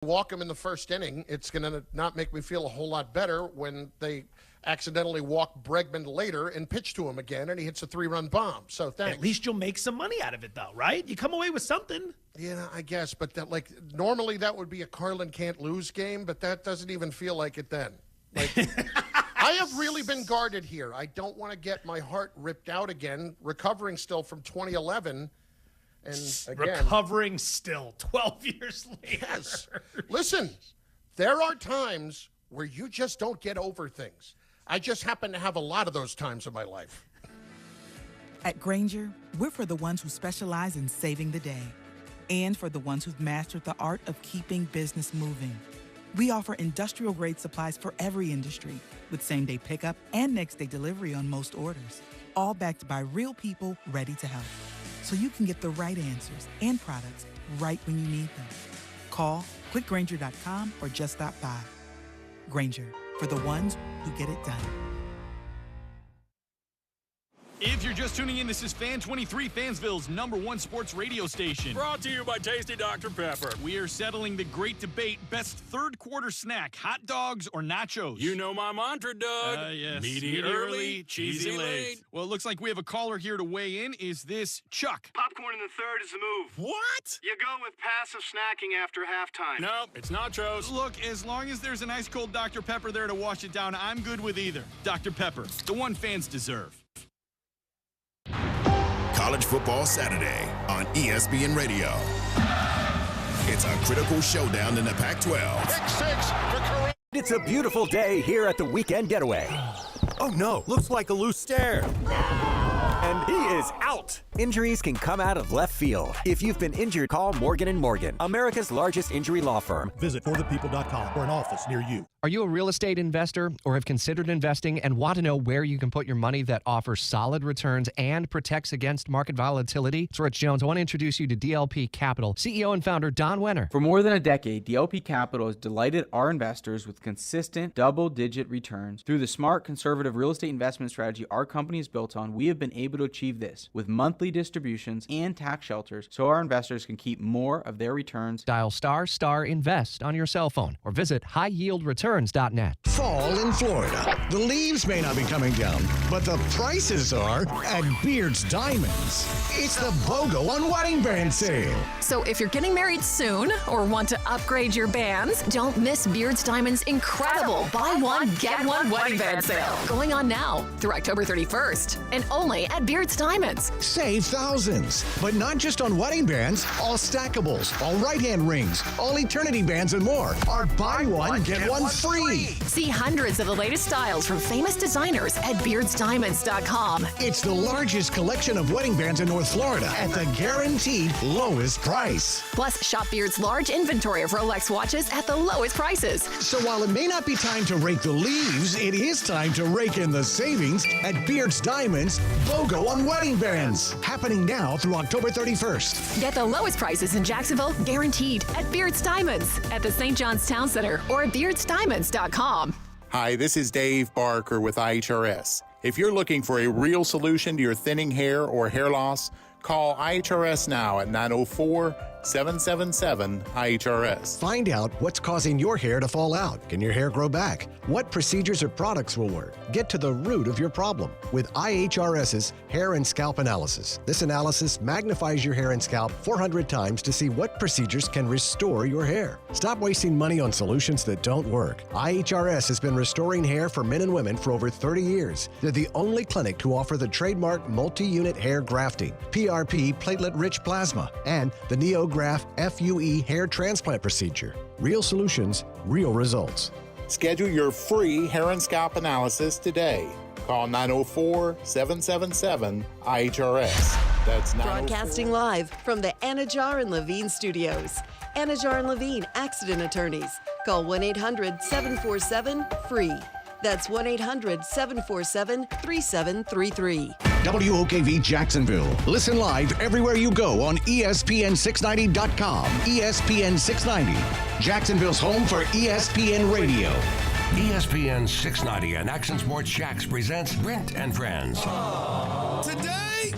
walk him in the first inning, it's going to not make me feel a whole lot better when they accidentally walk Bregman later and pitch to him again, and he hits a 3-run bomb. So thanks. At least you'll make some money out of it, though, right? You come away with something. Yeah, I guess. But normally that would be a Carlin can't lose game, but that doesn't even feel like it then. I have really been guarded here. I don't want to get my heart ripped out again, recovering still from 2011. And again, recovering still 12 years later. Yes. Listen, there are times where you just don't get over things. I just happen to have a lot of those times in my life. At Grainger, we're for the ones who specialize in saving the day and for the ones who've mastered the art of keeping business moving. We offer industrial-grade supplies for every industry with same-day pickup and next-day delivery on most orders, all backed by real people ready to help. So you can get the right answers and products right when you need them. Call, clickgrainger.com, or just stop by. Grainger, for the ones who get it done. If you're just tuning in, this is Fan 23, Fansville's #1 sports radio station. Brought to you by Tasty Dr. Pepper. We are settling the great debate, best third quarter snack, hot dogs or nachos? You know my mantra, Doug. Yes. Meaty early, cheesy late. Well, it looks like we have a caller here to weigh in. Is this Chuck? Popcorn in the third is the move. What? You go with passive snacking after halftime. No, it's nachos. Look, as long as there's an ice cold Dr. Pepper there to wash it down, I'm good with either. Dr. Pepper, the one fans deserve. College Football Saturday on ESPN Radio. It's a critical showdown in the Pac-12. Pick 6 for Corral. It's a beautiful day here at the Weekend Getaway. Oh no, looks like a loose stair. And he is out. Injuries can come out of left field. If you've been injured, call Morgan & Morgan, America's largest injury law firm. Visit forthepeople.com or an office near you. Are you a real estate investor or have considered investing and want to know where you can put your money that offers solid returns and protects against market volatility? It's Rich Jones. I want to introduce you to DLP Capital, CEO and founder Don Wenner. For more than a decade, DLP Capital has delighted our investors with consistent double-digit returns. Through the smart, conservative real estate investment strategy our company is built on, we have been able to achieve this with monthly distributions and tax shelters so our investors can keep more of their returns. Dial ** invest on your cell phone or visit highyieldreturns.net. Fall in Florida. The leaves may not be coming down, but the prices are at Beard's Diamonds. It's the BOGO on wedding band sale. So if you're getting married soon or want to upgrade your bands, don't miss Beard's Diamonds' incredible buy one, get one wedding band sale. Going on now through October 31st and only at Beard's Diamonds. Save thousands, but not just on wedding bands. All stackables, all right-hand rings, all eternity bands and more are buy one, get one free. See hundreds of the latest styles from famous designers at beardsdiamonds.com. It's the largest collection of wedding bands in North Florida at the guaranteed lowest price. Plus, shop Beard's large inventory of Rolex watches at the lowest prices. So while it may not be time to rake the leaves, it is time to rake in the savings at Beard's Diamonds BOGO on wedding bands. Happening now through October 31st. Get the lowest prices in Jacksonville guaranteed at Beard's Diamonds at the St. John's Town Center or at beardsdiamonds.com. Hi, this is Dave Barker with IHRS. If you're looking for a real solution to your thinning hair or hair loss, call IHRS now at 904-777-IHRS. Find out what's causing your hair to fall out. Can your hair grow back? What procedures or products will work? Get to the root of your problem with IHRS's Hair and Scalp Analysis. This analysis magnifies your hair and scalp 400 times to see what procedures can restore your hair. Stop wasting money on solutions that don't work. IHRS has been restoring hair for men and women for over 30 years. They're the only clinic to offer the trademark multi-unit hair grafting, PRP platelet-rich plasma, and the NeoGraft FUE hair transplant procedure. Real solutions, real results. Schedule your free hair and scalp analysis today. Call 904-777-IHRS. That's Broadcasting live from the Anajar and Levine studios. Anajar and Levine Accident Attorneys. Call 1-800-747-FREE. That's 1-800-747-3733. WOKV Jacksonville. Listen live everywhere you go on ESPN690.com. ESPN 690, Jacksonville's home for ESPN Radio. ESPN 690 and Action Sports Shacks presents Brent and Friends. Today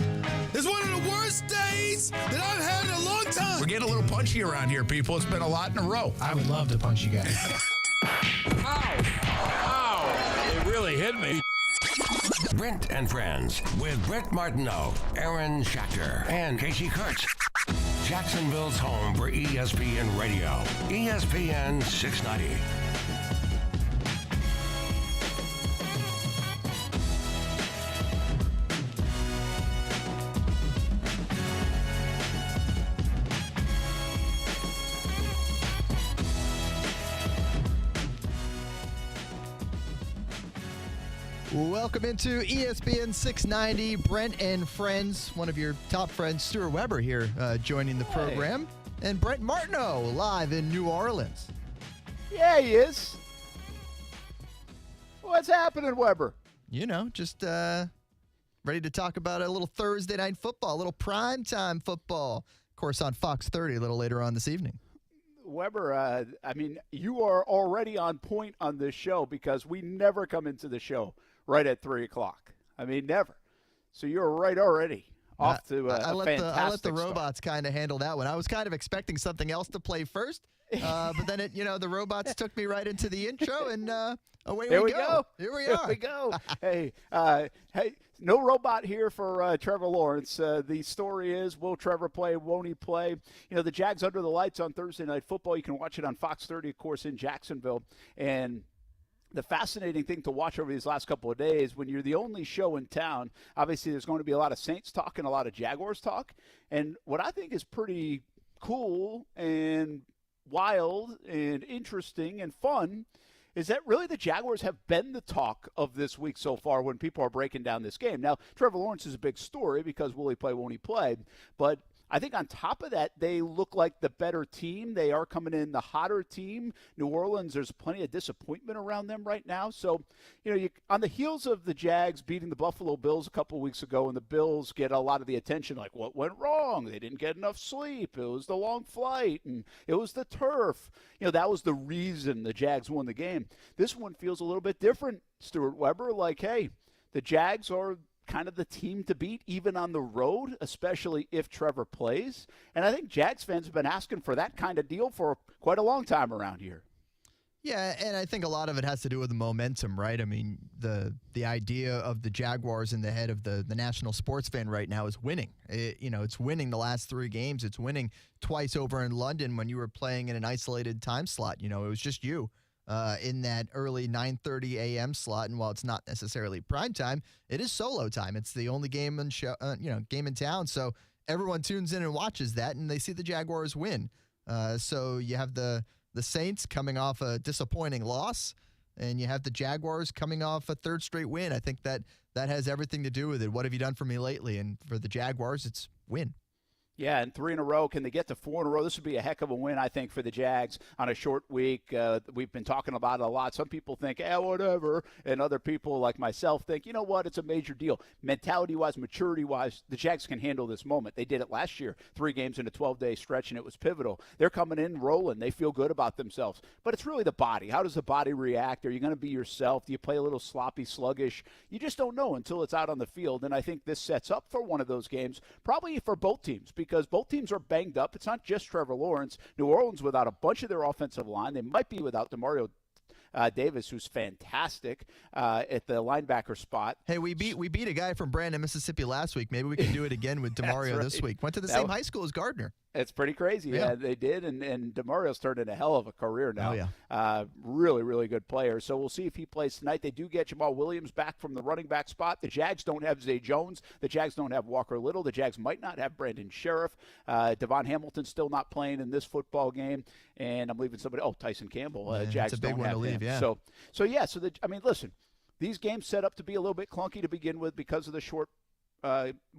is one of the worst worst days that I've had in a long time. We're getting a little punchy around here, people. It's been a lot in a row. I would love to punch you guys. Ow! It really hit me. Brent and Friends with Brent Martineau, Aaron Schachter, and Casey Kurtz. Jacksonville's home for ESPN Radio. ESPN 690. Welcome into ESPN 690, Brent and Friends. One of your top friends, Stuart Weber, here joining the program. And Brent Martineau, live in New Orleans. Yeah, he is. What's happening, Weber? You know, just ready to talk about a little Thursday night football, a little primetime football. Of course, on Fox 30 a little later on this evening. Weber, I mean, you are already on point on this show because we never come into the show right at 3 o'clock. I mean, never. So you're right already off to a fantastic I let the start. robots kind of handle that one. I was kind of expecting something else to play first, but then the robots took me right into the intro, and away Here we we go. go. Here we Here are. we go. Hey, no robot here for Trevor Lawrence. The story is, will Trevor play? Won't he play? You know, the Jags under the lights on Thursday Night Football. You can watch it on Fox 30, of course, in Jacksonville. And the fascinating thing to watch over these last couple of days, when you're the only show in town, obviously there's going to be a lot of Saints talk and a lot of Jaguars talk. And what I think is pretty cool and wild and interesting and fun is that really the Jaguars have been the talk of this week so far when people are breaking down this game. Now, Trevor Lawrence is a big story because will he play, won't he play? But I think on top of that, they look like the better team. They are coming in the hotter team. New Orleans, there's plenty of disappointment around them right now. So, on the heels of the Jags beating the Buffalo Bills a couple weeks ago, and the Bills get a lot of the attention, like what went wrong? They didn't get enough sleep. It was the long flight, and it was the turf. That was the reason the Jags won the game. This one feels a little bit different, Stuart Weber. Like, hey, the Jags are kind of the team to beat even on the road, especially if Trevor plays. And I think Jags fans have been asking for that kind of deal for quite a long time around here. Yeah, and I think a lot of it has to do with the momentum, right? I mean, the idea of the Jaguars in the head of the national sports fan right now is winning. It's winning the last 3 games. It's winning twice over in London when you were playing in an isolated time slot. It was just you. In that early 9:30 a.m. slot, and while it's not necessarily prime time, it is solo time. It's the only game game in town, so everyone tunes in and watches that, and they see the Jaguars win. So you have the Saints coming off a disappointing loss, and you have the Jaguars coming off a 3rd straight win. I think that has everything to do with it. What have you done for me lately? And for the Jaguars, it's win. Yeah, and 3 in a row. Can they get to 4 in a row? This would be a heck of a win, I think, for the Jags on a short week. We've been talking about it a lot. Some people think, whatever. And other people like myself think, you know what, it's a major deal. Mentality-wise, maturity-wise, the Jags can handle this moment. They did it last year, 3 games in a 12-day stretch, and it was pivotal. They're coming in rolling. They feel good about themselves. But it's really the body. How does the body react? Are you going to be yourself? Do you play a little sloppy, sluggish? You just don't know until it's out on the field. And I think this sets up for one of those games, probably for both teams, because both teams are banged up. It's not just Trevor Lawrence. New Orleans without a bunch of their offensive line. They might be without DeMario Davis, who's fantastic at the linebacker spot. Hey, we beat a guy from Brandon, Mississippi last week. Maybe we can do it again with DeMario this week. Went to the same high school as Gardner. It's pretty crazy. Yeah, they did, and DeMario's turned in a hell of a career now. Oh, yeah. Really, really good player. So we'll see if he plays tonight. They do get Jamal Williams back from the running back spot. The Jags don't have Zay Jones. The Jags don't have Walker Little. The Jags might not have Brandon Sheriff. Devon Hamilton's still not playing in this football game. And I'm leaving somebody. Oh, Tyson Campbell. Jags that's a big don't one have to leave, him. yeah. So listen, these games set up to be a little bit clunky to begin with because of the short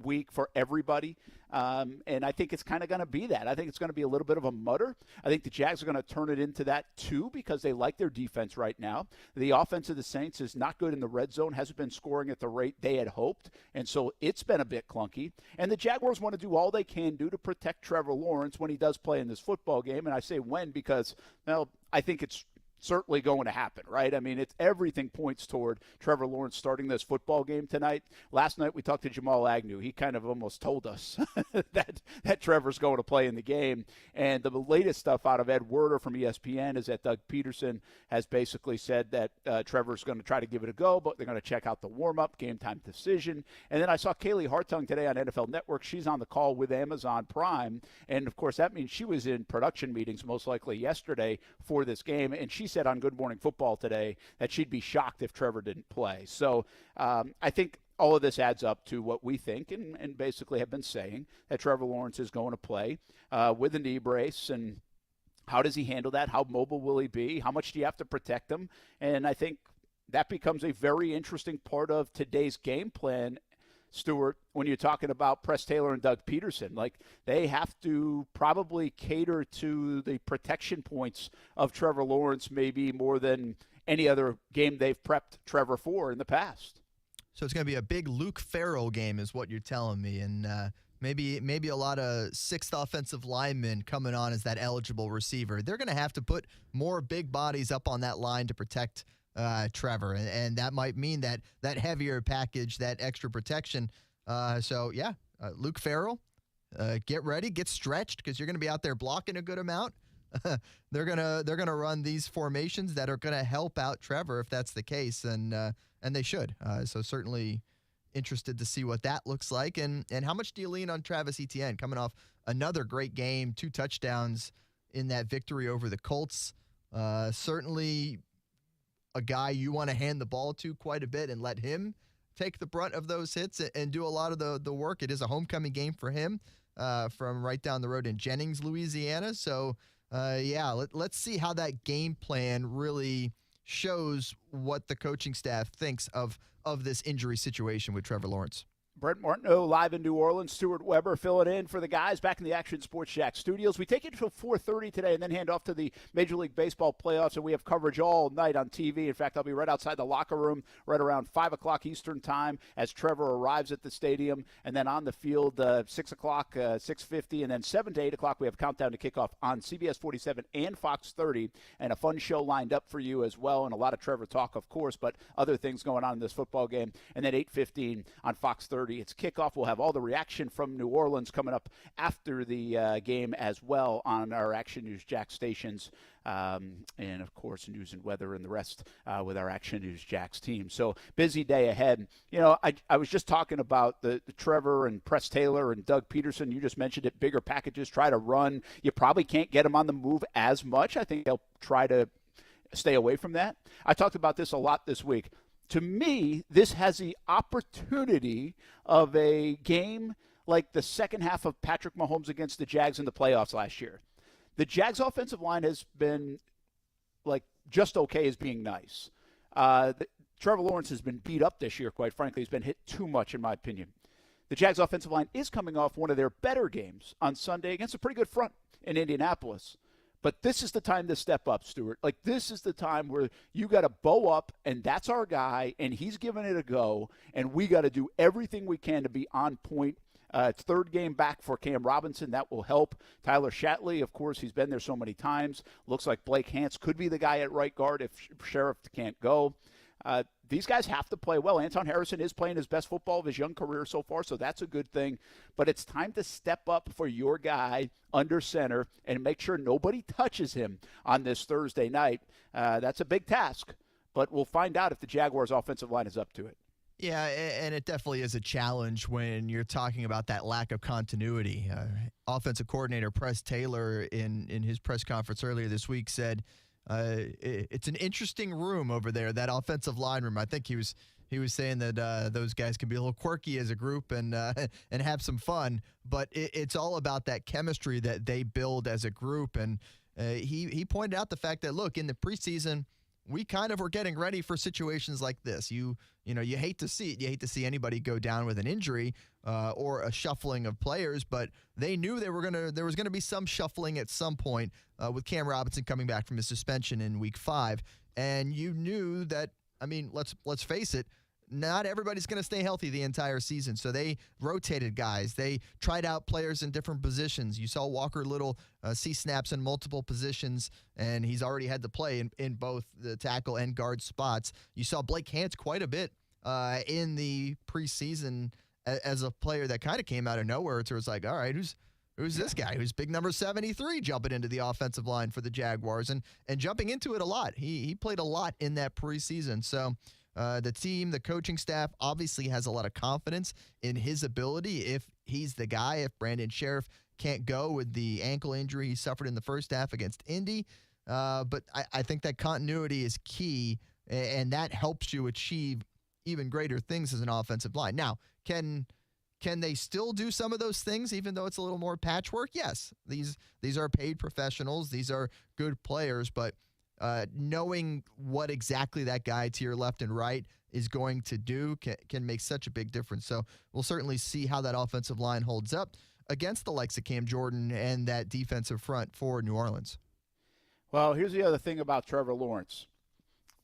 week for everybody. And I think it's kind of going to be that. I think it's going to be a little bit of a mutter. I think the Jags are going to turn it into that too because they like their defense right now. The offense of the Saints is not good in the red zone, hasn't been scoring at the rate they had hoped, and so it's been a bit clunky. And the Jaguars want to do all they can do to protect Trevor Lawrence when he does play in this football game. And I say when because, well, I think it's certainly going to happen, right? I mean, everything points toward Trevor Lawrence starting this football game tonight. Last night we talked to Jamal Agnew. He kind of almost told us that Trevor's going to play in the game. And the latest stuff out of Ed Werder from ESPN is that Doug Peterson has basically said that Trevor's going to try to give it a go, but they're going to check out the warm-up, game-time decision. And then I saw Kaylee Hartung today on NFL Network. She's on the call with Amazon Prime. And, of course, that means she was in production meetings most likely yesterday for this game. And she said on Good Morning Football today that she'd be shocked if Trevor didn't play. So I think all of this adds up to what we think and basically have been saying, that Trevor Lawrence is going to play with a knee brace. And how does he handle that? How mobile will he be? How much do you have to protect him? And I think that becomes a very interesting part of today's game plan, Stuart, when you're talking about Press Taylor and Doug Peterson. Like, they have to probably cater to the protection points of Trevor Lawrence maybe more than any other game they've prepped Trevor for in the past. So it's going to be a big Luke Farrell game is what you're telling me, and maybe a lot of sixth offensive linemen coming on as that eligible receiver. They're going to have to put more big bodies up on that line to protect Trevor, and that might mean that heavier package, that extra protection. Luke Farrell, get ready, get stretched, because you're going to be out there blocking a good amount. They're gonna run these formations that are going to help out Trevor if that's the case, and they should. So certainly interested to see what that looks like, and how much do you lean on Travis Etienne coming off another great game, 2 touchdowns in that victory over the Colts. Certainly a guy you want to hand the ball to quite a bit and let him take the brunt of those hits and do a lot of the work. It is a homecoming game for him from right down the road in Jennings, Louisiana. So, let's see how that game plan really shows what the coaching staff thinks of this injury situation with Trevor Lawrence. Brent Martineau live in New Orleans. Stuart Weber filling in for the guys back in the Action Sports Jack studios. We take it until 4:30 today and then hand off to the Major League Baseball playoffs, and we have coverage all night on TV. In fact, I'll be right outside the locker room right around 5 o'clock Eastern time as Trevor arrives at the stadium, and then on the field 6 o'clock, 6:50, and then 7 to 8 o'clock we have countdown to kickoff on CBS 47 and Fox 30, and a fun show lined up for you as well, and a lot of Trevor talk, of course, but other things going on in this football game. And then 8:15 on Fox 30. It's kickoff. We'll have all the reaction from New Orleans coming up after the game as well on our Action News Jack stations. And, of course, news and weather and the rest with our Action News Jacks team. So, busy day ahead. You know, I was just talking about the Trevor and Press Taylor and Doug Peterson. You just mentioned it, bigger packages, try to run. You probably can't get them on the move as much. I think they'll try to stay away from that. I talked about this a lot this week. To me, this has the opportunity of a game like the second half of Patrick Mahomes against the Jags in the playoffs last year. The Jags offensive line has been like just okay as being nice. Trevor Lawrence has been beat up this year, quite frankly. He's been hit too much, in my opinion. The Jags offensive line is coming off one of their better games on Sunday against a pretty good front in Indianapolis. But this is the time to step up, Stuart. Like, this is the time where you got to bow up, and that's our guy, and he's giving it a go, and we got to do everything we can to be on point. It's third game back for Cam Robinson. That will help. Tyler Shatley, of course, he's been there so many times. Looks like Blake Hance could be the guy at right guard if Sheriff can't go. These guys have to play well. Anton Harrison is playing his best football of his young career so far, so that's a good thing. But it's time to step up for your guy under center and make sure nobody touches him on this Thursday night. That's a big task, but we'll find out if the Jaguars' offensive line is up to it. Yeah, and it definitely is a challenge when you're talking about that lack of continuity. Offensive coordinator Press Taylor in his press conference earlier this week said, it's an interesting room over there, that offensive line room. I think he was saying that those guys can be a little quirky as a group and have some fun, but it's all about that chemistry that they build as a group. And he pointed out the fact that, look, in the preseason, we kind of were getting ready for situations like this. You hate to see it. You hate to see anybody go down with an injury or a shuffling of players, but they knew there was gonna be some shuffling at some point with Cam Robinson coming back from his suspension in Week 5, and you knew that. I mean, let's face it. not everybody's going to stay healthy the entire season. So they rotated guys. They tried out players in different positions. You saw Walker Little see snaps in multiple positions, and he's already had to play in both the tackle and guard spots. You saw Blake Hance quite a bit in the preseason as a player that kind of came out of nowhere. So it's like, all right, who's this guy? Who's big number 73 jumping into the offensive line for the Jaguars and jumping into it a lot. He played a lot in that preseason. So the team, the coaching staff obviously has a lot of confidence in his ability if he's the guy, if Brandon Sheriff can't go with the ankle injury he suffered in the first half against Indy. But I think that continuity is key, and that helps you achieve even greater things as an offensive line. Now, can they still do some of those things even though it's a little more patchwork? Yes. These are paid professionals. These are good players, but knowing what exactly that guy to your left and right is going to do can make such a big difference. So we'll certainly see how that offensive line holds up against the likes of Cam Jordan and that defensive front for New Orleans. Well, here's the other thing about Trevor Lawrence.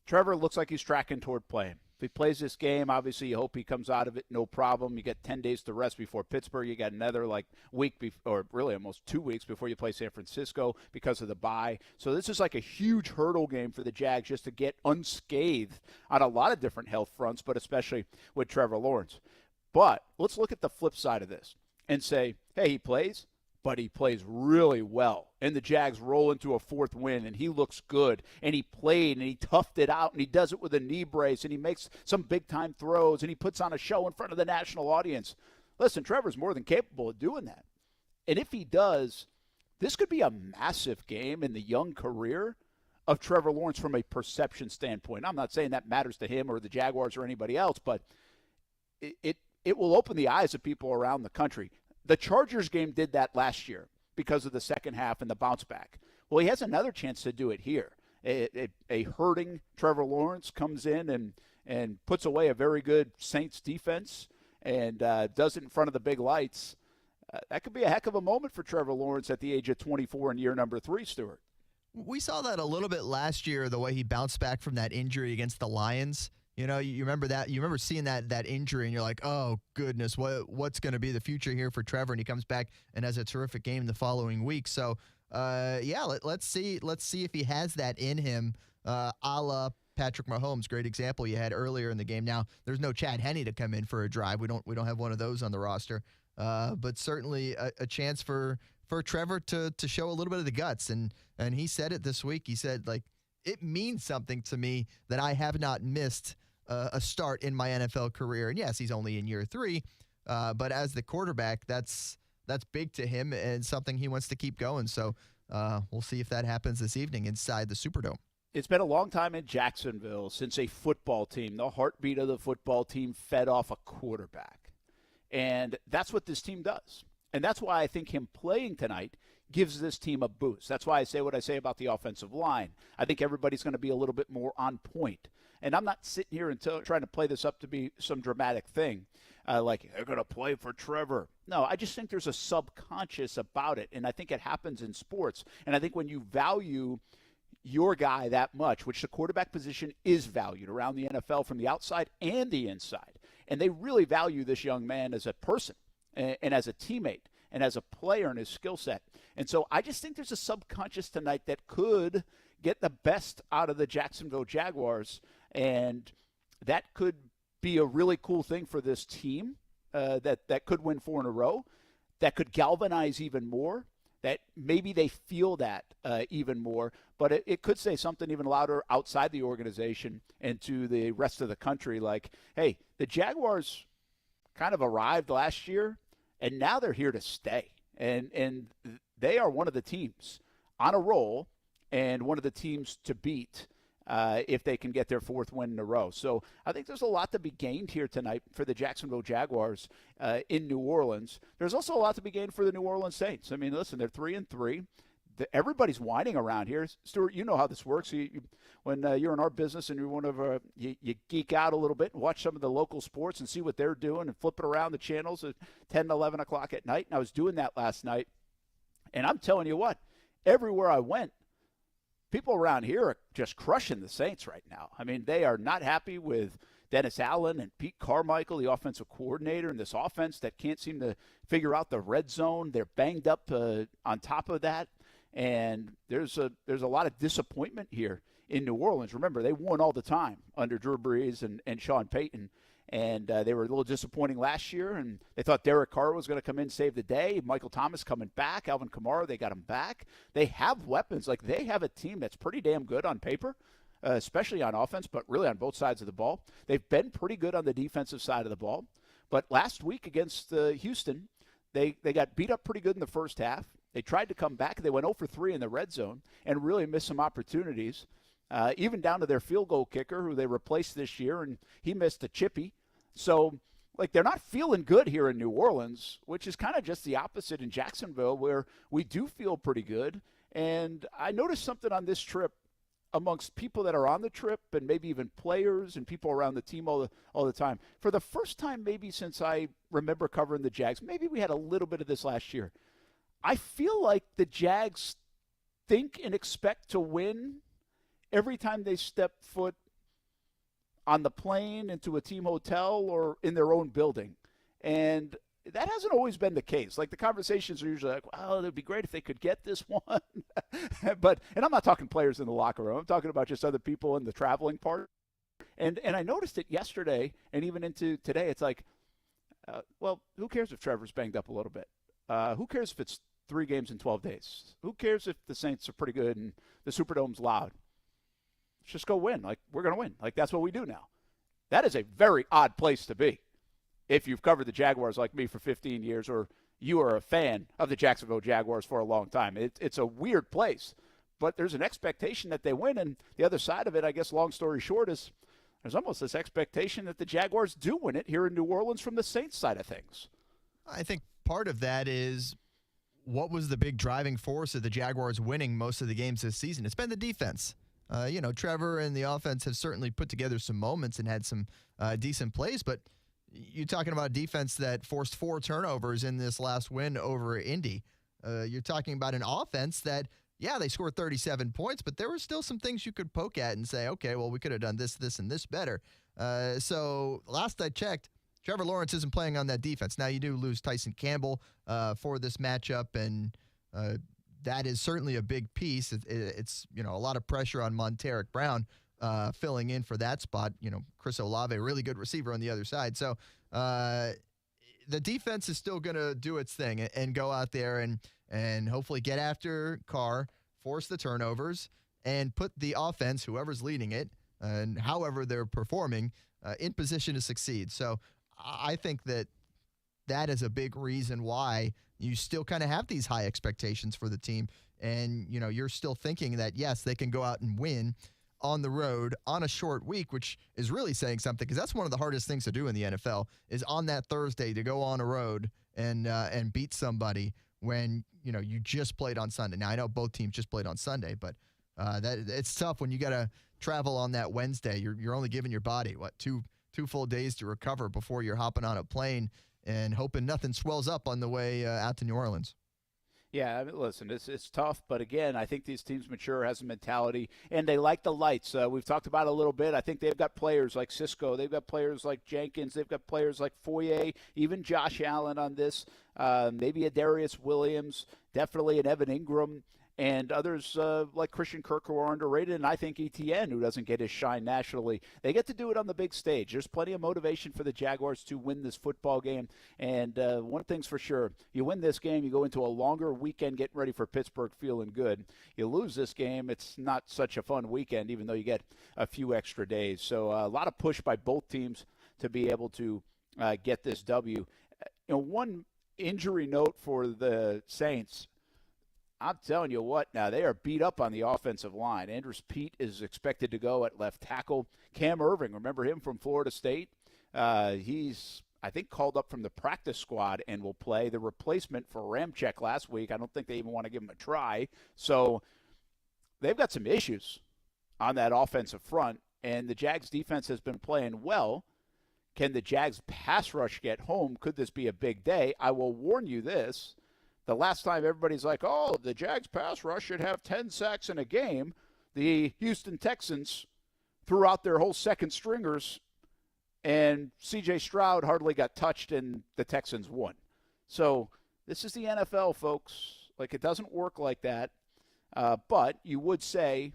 Trevor looks like he's tracking toward playing. If he plays this game, obviously you hope he comes out of it no problem. You get 10 days to rest before Pittsburgh. You got another week, or really almost 2 weeks before you play San Francisco because of the bye. So this is like a huge hurdle game for the Jags just to get unscathed on a lot of different health fronts, but especially with Trevor Lawrence. But let's look at the flip side of this and say, hey, he plays, but he plays really well. And the Jags roll into a fourth win, and he looks good. And he played, and he toughed it out, and he does it with a knee brace, and he makes some big-time throws, and he puts on a show in front of the national audience. Listen, Trevor's more than capable of doing that. And if he does, this could be a massive game in the young career of Trevor Lawrence from a perception standpoint. I'm not saying that matters to him or the Jaguars or anybody else, but it will open the eyes of people around the country. The Chargers game did that last year because of the second half and the bounce back. Well, he has another chance to do it here. A hurting Trevor Lawrence comes in and puts away a very good Saints defense and does it in front of the big lights. That could be a heck of a moment for Trevor Lawrence at the age of 24 in year number 3, Stuart. We saw that a little bit last year, the way he bounced back from that injury against the Lions. You know, you remember that? You remember seeing that injury, and you're like, oh, goodness, what's going to be the future here for Trevor? And he comes back and has a terrific game the following week. So, let's see if he has that in him, a la Patrick Mahomes. Great example you had earlier in the game. Now, there's no Chad Henne to come in for a drive. We don't have one of those on the roster. But certainly a chance for Trevor to show a little bit of the guts. And he said it this week. He said, like, it means something to me that I have not missed a start in my NFL career. And yes, he's only in year 3, but as the quarterback, that's big to him and something he wants to keep going. So we'll see if that happens this evening inside the Superdome. It's been a long time in Jacksonville since a football team, the heartbeat of the football team, fed off a quarterback. And that's what this team does. And that's why I think him playing tonight gives this team a boost. That's why I say what I say about the offensive line. I think everybody's going to be a little bit more on point. And I'm not sitting here trying to play this up to be some dramatic thing, like they're going to play for Trevor. No, I just think there's a subconscious about it, and I think it happens in sports. And I think when you value your guy that much, which the quarterback position is valued around the NFL from the outside and the inside, and they really value this young man as a person and as a teammate and as a player and his skill set. And so I just think there's a subconscious tonight that could get the best out of the Jacksonville Jaguars, and that could be a really cool thing for this team that could win 4 in a row, that could galvanize even more, that maybe they feel that even more, but it could say something even louder outside the organization and to the rest of the country like, hey, the Jaguars kind of arrived last year, and now they're here to stay. And they are one of the teams on a roll and one of the teams to beat if they can get their 4th win in a row. So I think there's a lot to be gained here tonight for the Jacksonville Jaguars in New Orleans. There's also a lot to be gained for the New Orleans Saints. I mean, listen, they're 3-3. Everybody's whining around here. Stuart, you know how this works. When you're in our business and you're one of you geek out a little bit and watch some of the local sports and see what they're doing and flip it around the channels at 10, 11 o'clock at night. And I was doing that last night. And I'm telling you what, everywhere I went, people around here are just crushing the Saints right now. I mean, they are not happy with Dennis Allen and Pete Carmichael, the offensive coordinator, and this offense that can't seem to figure out the red zone. They're banged up on top of that, and there's a lot of disappointment here in New Orleans. Remember, they won all the time under Drew Brees and Sean Payton, and they were a little disappointing last year, and they thought Derek Carr was going to come in and save the day. Michael Thomas coming back, Alvin Kamara, they got him back. They have weapons. Like, they have a team that's pretty damn good on paper, especially on offense, but really on both sides of the ball. They've been pretty good on the defensive side of the ball. But last week against Houston, they got beat up pretty good in the first half. They tried to come back. They went 0 for 3 in the red zone and really missed some opportunities, even down to their field goal kicker, who they replaced this year, and he missed a chippy. So, like, they're not feeling good here in New Orleans, which is kind of just the opposite in Jacksonville, where we do feel pretty good. And I noticed something on this trip amongst people that are on the trip and maybe even players and people around the team all the time. For the first time maybe since I remember covering the Jags, maybe we had a little bit of this last year, I feel like the Jags think and expect to win every time they step foot on the plane into a team hotel or in their own building. And that hasn't always been the case. Like, the conversations are usually like, well, it would be great if they could get this one. And I'm not talking players in the locker room. I'm talking about just other people in the traveling part. And I noticed it yesterday and even into today. It's like, well, who cares if Trevor's banged up a little bit? Who cares if it's 3 games in 12 days? Who cares if the Saints are pretty good and the Superdome's loud? Let's just go win. Like, we're going to win. Like, that's what we do now. That is a very odd place to be if you've covered the Jaguars like me for 15 years, or you are a fan of the Jacksonville Jaguars for a long time. It's a weird place, but there's an expectation that they win, and the other side of it, I guess, long story short, is there's almost this expectation that the Jaguars do win it here in New Orleans from the Saints side of things. I think part of that is, what was the big driving force of the Jaguars winning most of the games this season? It's been the defense. Trevor and the offense have certainly put together some moments and had some decent plays, but you're talking about a defense that forced 4 turnovers in this last win over Indy. You're talking about an offense that, yeah, they scored 37 points, but there were still some things you could poke at and say, okay, well, we could have done this, and this better. So last I checked, Trevor Lawrence isn't playing on that defense. Now, you do lose Tyson Campbell for this matchup, and that is certainly a big piece. It's a lot of pressure on Monteric Brown filling in for that spot. Chris Olave, a really good receiver on the other side. So the defense is still going to do its thing and go out there and hopefully get after Carr, force the turnovers, and put the offense, whoever's leading it, and however they're performing, in position to succeed. So I think that is a big reason why you still kind of have these high expectations for the team. And, you're still thinking that, yes, they can go out and win on the road on a short week, which is really saying something, because that's one of the hardest things to do in the NFL, is on that Thursday to go on a road and beat somebody when, you just played on Sunday. Now, I know both teams just played on Sunday, but it's tough when you got to travel on that Wednesday. You're only giving your body, two full days to recover before you're hopping on a plane and hoping nothing swells up on the way out to New Orleans. Yeah, I mean, listen, it's tough, but again, I think these teams mature, has a mentality, and they like the lights. We've talked about it a little bit. I think they've got players like Cisco, they've got players like Jenkins, they've got players like Foye, even Josh Allen on this, maybe a Darius Williams, definitely an Evan Ingram, and others like Christian Kirk, who are underrated, and I think ETN, who doesn't get his shine nationally. They get to do it on the big stage. There's plenty of motivation for the Jaguars to win this football game, and one thing's for sure, you win this game, you go into a longer weekend getting ready for Pittsburgh feeling good. You lose this game, it's not such a fun weekend, even though you get a few extra days. So a lot of push by both teams to be able to get this W. One injury note for the Saints, I'm telling you what, now they are beat up on the offensive line. Andrews Pete is expected to go at left tackle. Cam Irving, remember him from Florida State? He's, I think, called up from the practice squad and will play. The replacement for Ramczyk last week, I don't think they even want to give him a try. So they've got some issues on that offensive front, and the Jags defense has been playing well. Can the Jags pass rush get home? Could this be a big day? I will warn you this. The last time everybody's like, oh, the Jags pass rush should have 10 sacks in a game, the Houston Texans threw out their whole second stringers and C.J. Stroud hardly got touched, and the Texans won. So this is the NFL, folks. Like, it doesn't work like that. But you would say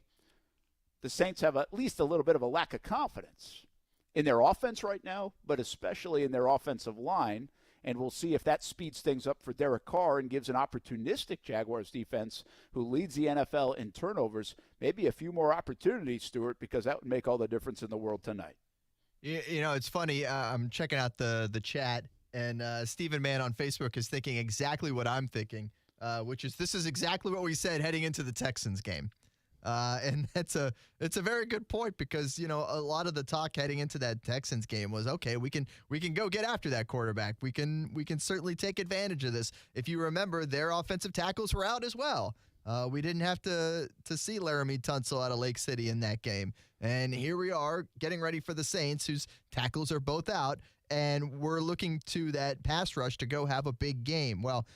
the Saints have at least a little bit of a lack of confidence in their offense right now, but especially in their offensive line. And we'll see if that speeds things up for Derek Carr and gives an opportunistic Jaguars defense who leads the NFL in turnovers maybe a few more opportunities, Stuart, because that would make all the difference in the world tonight. You know, it's funny. I'm checking out the chat, and Stephen Mann on Facebook is thinking exactly what I'm thinking, which is this is exactly what we said heading into the Texans game. And it's a very good point because, you know, a lot of the talk heading into that Texans game was, okay, we can go get after that quarterback. We can certainly take advantage of this. If you remember, their offensive tackles were out as well. We didn't have to see Laramie Tunsil out of Lake City in that game. And here we are getting ready for the Saints, whose tackles are both out, and we're looking to that pass rush to go have a big game. Well,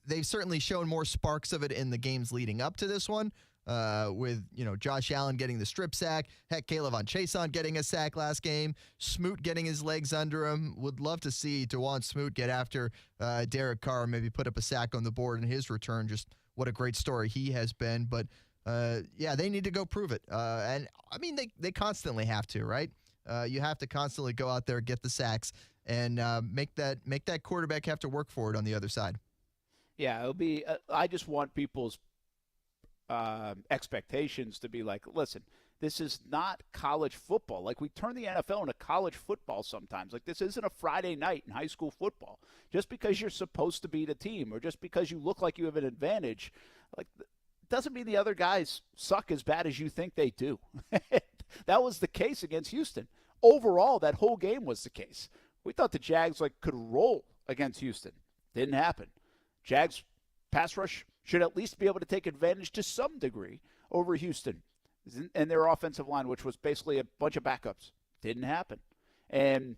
they've certainly shown more sparks of it in the games leading up to this one. With, you know, Josh Allen getting the strip sack. Heck, Caleb on Chason getting a sack last game. Smoot getting his legs under him. Would love to see DeJuan Smoot get after Derek Carr, maybe put up a sack on the board in his return. Just what a great story he has been. But, yeah, they need to go prove it. And, I mean, they constantly have to, right? You have to constantly go out there, get the sacks, and make that quarterback have to work for it on the other side. Yeah, it'll be I just want people's expectations to be like, listen, this is not college football. Like, we turn the NFL into college football sometimes. Like, this isn't a Friday night in high school football. Just because you're supposed to beat a team or just because you look like you have an advantage, like, doesn't mean the other guys suck as bad as you think they do. That was the case against Houston. Overall, that whole game was the case. We thought the Jags could roll against Houston. Didn't happen. Jags pass rush should at least be able to take advantage to some degree over Houston and their offensive line, which was basically a bunch of backups. Didn't happen. And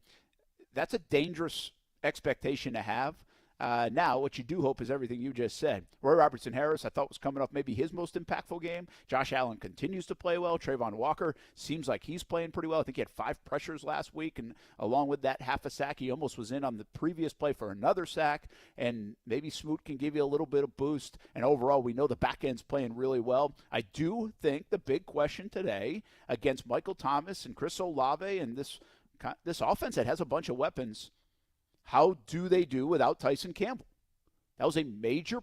that's a dangerous expectation to have. Now, what you do hope is everything you just said. Roy Robertson-Harris, I thought, was coming off maybe his most impactful game. Josh Allen continues to play well. Trayvon Walker seems like he's playing pretty well. I think he had 5 pressures last week, and along with that half a sack, he almost was in on the previous play for another sack, and maybe Smoot can give you a little bit of boost. And overall, we know the back end's playing really well. I do think the big question today against Michael Thomas and Chris Olave and this offense that has a bunch of weapons, how do they do without Tyson Campbell? That was a major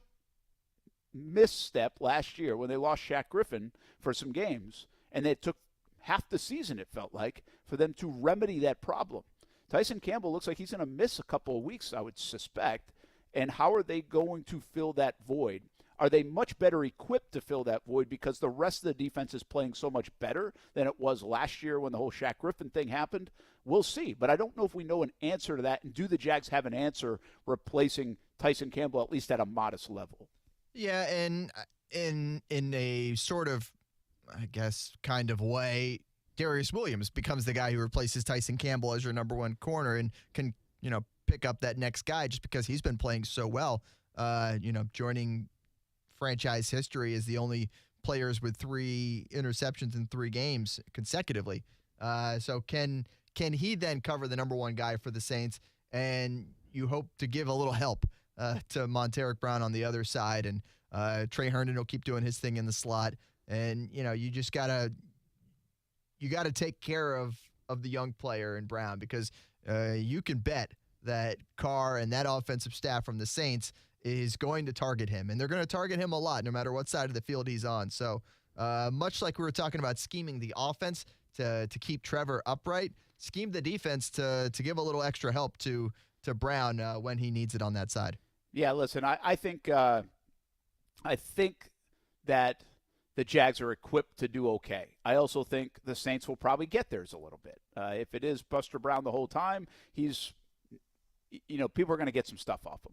misstep last year when they lost Shaq Griffin for some games, and it took half the season, it felt like, for them to remedy that problem. Tyson Campbell looks like he's going to miss a couple of weeks, I would suspect, and how are they going to fill that void? Are they much better equipped to fill that void because the rest of the defense is playing so much better than it was last year when the whole Shaq Griffin thing happened? We'll see, but I don't know if we know an answer to that, and do the Jags have an answer replacing Tyson Campbell at least at a modest level? Yeah, and in a sort of, I guess, kind of way, Darius Williams becomes the guy who replaces Tyson Campbell as your number one corner and can, you know, pick up that next guy just because he's been playing so well. You know, joining franchise history as the only players with 3 interceptions in 3 games consecutively. So can he then cover the number one guy for the Saints? And you hope to give a little help to Monteric Brown on the other side, and Trey Herndon will keep doing his thing in the slot. And you know, you just gotta take care of the young player in Brown, because you can bet that Carr and that offensive staff from the Saints is going to target him, and they're going to target him a lot no matter what side of the field he's on. So much like we were talking about scheming the offense to keep Trevor upright, scheme the defense to give a little extra help to Brown when he needs it on that side. Yeah, listen, I think that the Jags are equipped to do okay. I also think the Saints will probably get theirs a little bit. If it is Buster Brown the whole time, he's, you know, people are going to get some stuff off him.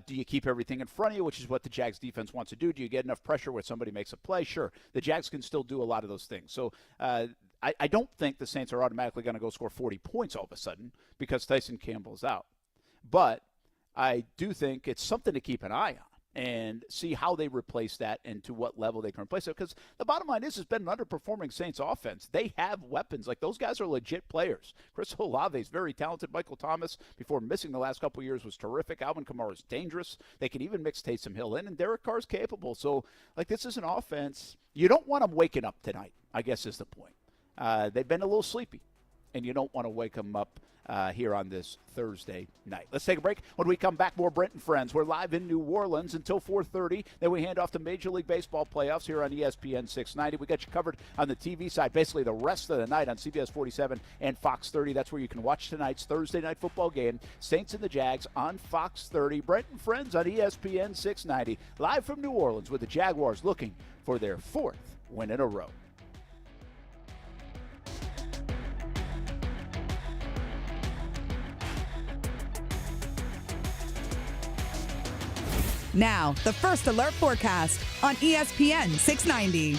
Do you keep everything in front of you, which is what the Jags defense wants to do? Do you get enough pressure where somebody makes a play? Sure. The Jags can still do a lot of those things. So I don't think the Saints are automatically going to go score 40 points all of a sudden because Tyson Campbell's out. But I do think it's something to keep an eye on. and see how they replace that and to what level they can replace it. Because the bottom line is, it's been an underperforming Saints offense. They have weapons. Like, those guys are legit players. Chris Olave is very talented. Michael Thomas, before missing the last couple of years, was terrific. Alvin Kamara is dangerous. They can even mix Taysom Hill in, and Derek Carr's capable. So, like, this is an offense. You don't want them waking up tonight, I guess is the point. They've been a little sleepy, and you don't want to wake them up here on this Thursday night. Let's take a break. When we come back, more Brent Friends. We're live in New Orleans until 4:30. Then we hand off to Major League Baseball playoffs here on ESPN 690. We got you covered on the TV side basically the rest of the night on CBS 47 and Fox 30. That's where you can watch tonight's Thursday night football game, Saints and the Jags on Fox 30. Brent and Friends on ESPN 690. Live from New Orleans with the Jaguars looking for their 4th win in a row. Now, the First Alert forecast on ESPN 690.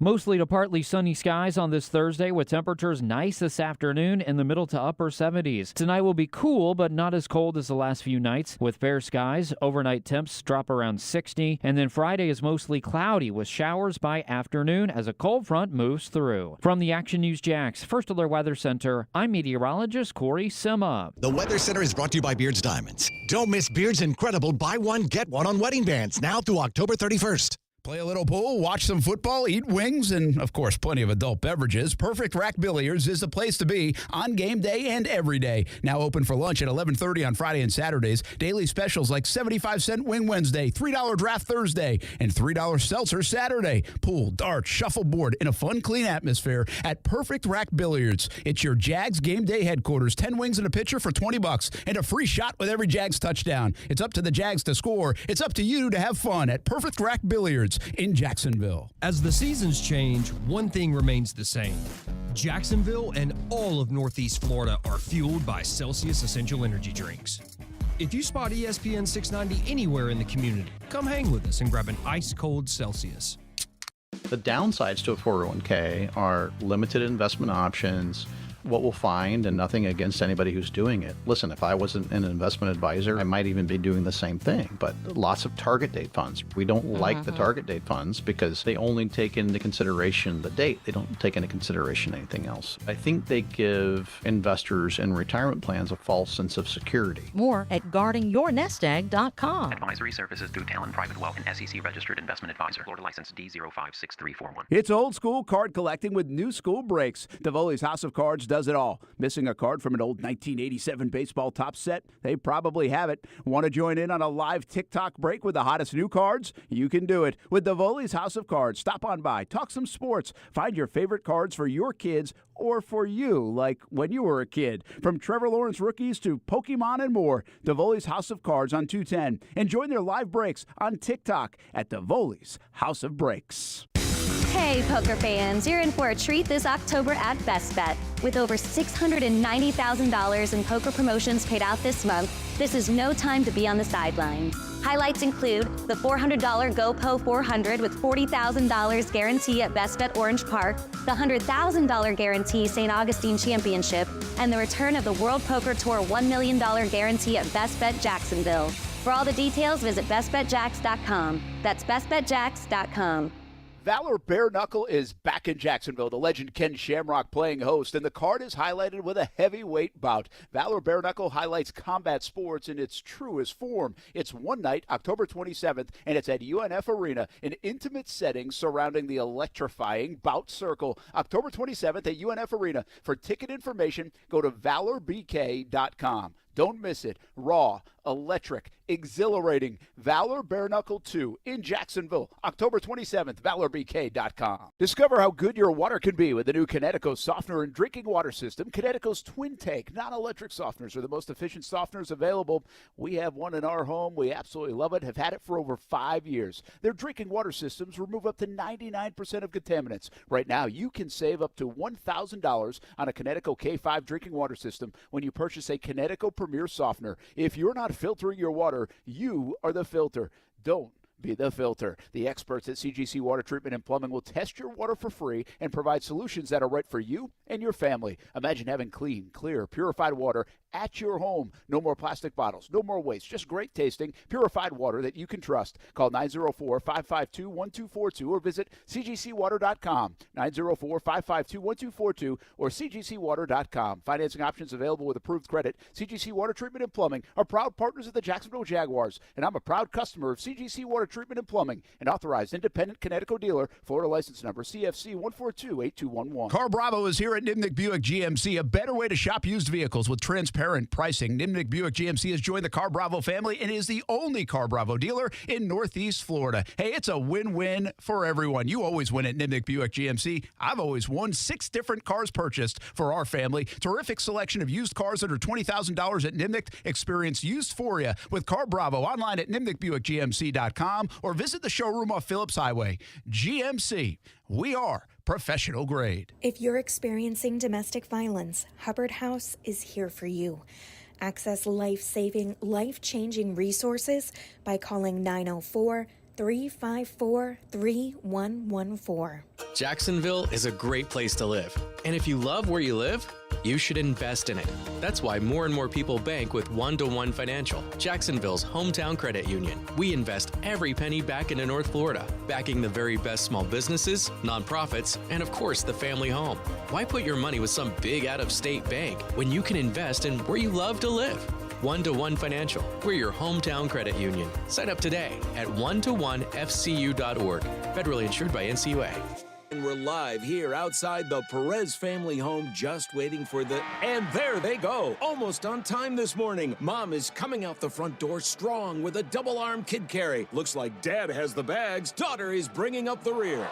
Mostly to partly sunny skies on this Thursday with temperatures nice this afternoon in the middle to upper 70s. Tonight will be cool, but not as cold as the last few nights. With fair skies, overnight temps drop around 60. And then Friday is mostly cloudy with showers by afternoon as a cold front moves through. From the Action News Jax First Alert Weather Center, I'm meteorologist Corey Sima. The Weather Center is brought to you by Beards Diamonds. Don't miss Beards' incredible buy one, get one on wedding bands now through October 31st. Play a little pool, watch some football, eat wings, and, of course, plenty of adult beverages. Perfect Rack Billiards is the place to be on game day and every day. Now open for lunch at 11:30 on Friday and Saturdays. Daily specials like 75-cent Wing Wednesday, $3 Draft Thursday, and $3 Seltzer Saturday. Pool, darts, shuffleboard in a fun, clean atmosphere at Perfect Rack Billiards. It's your Jags game day headquarters. 10 wings and a pitcher for $20 and a free shot with every Jags touchdown. It's up to the Jags to score. It's up to you to have fun at Perfect Rack Billiards in Jacksonville. As the seasons change, one thing remains the same. Jacksonville and all of Northeast Florida are fueled by Celsius Essential Energy Drinks. If you spot ESPN 690 anywhere in the community, come hang with us and grab an ice-cold Celsius. The downsides to a 401k are limited investment options, what we'll find, and nothing against anybody who's doing it. Listen, if I wasn't an investment advisor, I might even be doing the same thing, but lots of target date funds. We don't like the target date funds because they only take into consideration the date. They don't take into consideration anything else. I think they give investors in retirement plans a false sense of security. More at guardingyournestegg.com. Advisory services through Talon Private Wealth, an SEC registered investment advisor. Florida license D056341. It's old school card collecting with new school breaks. Tivoli's House of Cards does it all. Missing a card from an old 1987 baseball top set? They probably have it. Want to join in on a live TikTok break with the hottest new cards? You can do it with Tivoli's House of Cards. Stop on by, talk some sports, find your favorite cards for your kids or for you, like when you were a kid. From Trevor Lawrence rookies to Pokemon and more, Tivoli's House of Cards on 210. And join their live breaks on TikTok at Tivoli's House of Breaks. Hey, poker fans, you're in for a treat this October at Best Bet. With over $690,000 in poker promotions paid out this month, this is no time to be on the sidelines. Highlights include the $400 GoPo 400 with $40,000 guarantee at Best Bet Orange Park, the $100,000 guarantee St. Augustine Championship, and the return of the World Poker Tour $1 million guarantee at Best Bet Jacksonville. For all the details, visit bestbetjax.com. That's bestbetjax.com. Valor Bare Knuckle is back in Jacksonville. The legend Ken Shamrock playing host, and the card is highlighted with a heavyweight bout. Valor Bare Knuckle highlights combat sports in its truest form. It's one night, October 27th, and it's at UNF Arena, an intimate setting surrounding the electrifying bout circle. October 27th at UNF Arena. For ticket information, go to valorbk.com. Don't miss it. Raw, electric, exhilarating. Valor Bare Knuckle 2 in Jacksonville, October 27th, valorbk.com. Discover how good your water can be with the new Kinetico softener and drinking water system. Kinetico's Twin Tank non-electric softeners are the most efficient softeners available. We have one in our home. We absolutely love it, have had it for over 5 years. Their drinking water systems remove up to 99% of contaminants. Right now, you can save up to $1,000 on a Kinetico K5 drinking water system when you purchase a Kinetico Premier Softener. If you're not filtering your water, you are the filter. Don't be the filter. The experts at CGC Water Treatment and Plumbing will test your water for free and provide solutions that are right for you and your family. Imagine having clean, clear, purified water at your home. No more plastic bottles, no more waste, just great tasting, purified water that you can trust. Call 904-552-1242 or visit cgcwater.com, 904-552-1242 or cgcwater.com. Financing options available with approved credit. CGC Water Treatment and Plumbing are proud partners of the Jacksonville Jaguars, and I'm a proud customer of CGC Water Treatment and Plumbing, an authorized independent Connecticut dealer. Florida license number CFC 1428211. Car Bravo is here at Nimnik Buick GMC, a better way to shop used vehicles with transparent pricing. Nimnik Buick GMC has joined the Car Bravo family and is the only Car Bravo dealer in Northeast Florida. Hey, it's a win-win for everyone. You always win at Nimnik Buick GMC. I've always won 6 different cars purchased for our family. Terrific selection of used cars under $20,000 at Nimnik. Experience used for you with Car Bravo online at nimnikbuickgmc.com or visit the showroom off Phillips Highway. GMC, we are professional grade. If you're experiencing domestic violence, Hubbard House is here for you. Access life-saving, life-changing resources by calling 904-354-3114. Jacksonville is a great place to live. And if you love where you live, you should invest in it. That's why more and more people bank with One-to-One Financial, Jacksonville's hometown credit union. We invest every penny back into North Florida, backing the very best small businesses, nonprofits, and of course the family home. Why put your money with some big out-of-state bank when you can invest in where you love to live? One-to-One Financial, we're your hometown credit union. Sign up today at one-to-one-fcu.org. Federally insured by NCUA. And we're live here outside the Perez family home, just waiting for the... And there they go, almost on time this morning. Mom is coming out the front door strong with a double-arm kid carry. Looks like Dad has the bags. Daughter is bringing up the rear.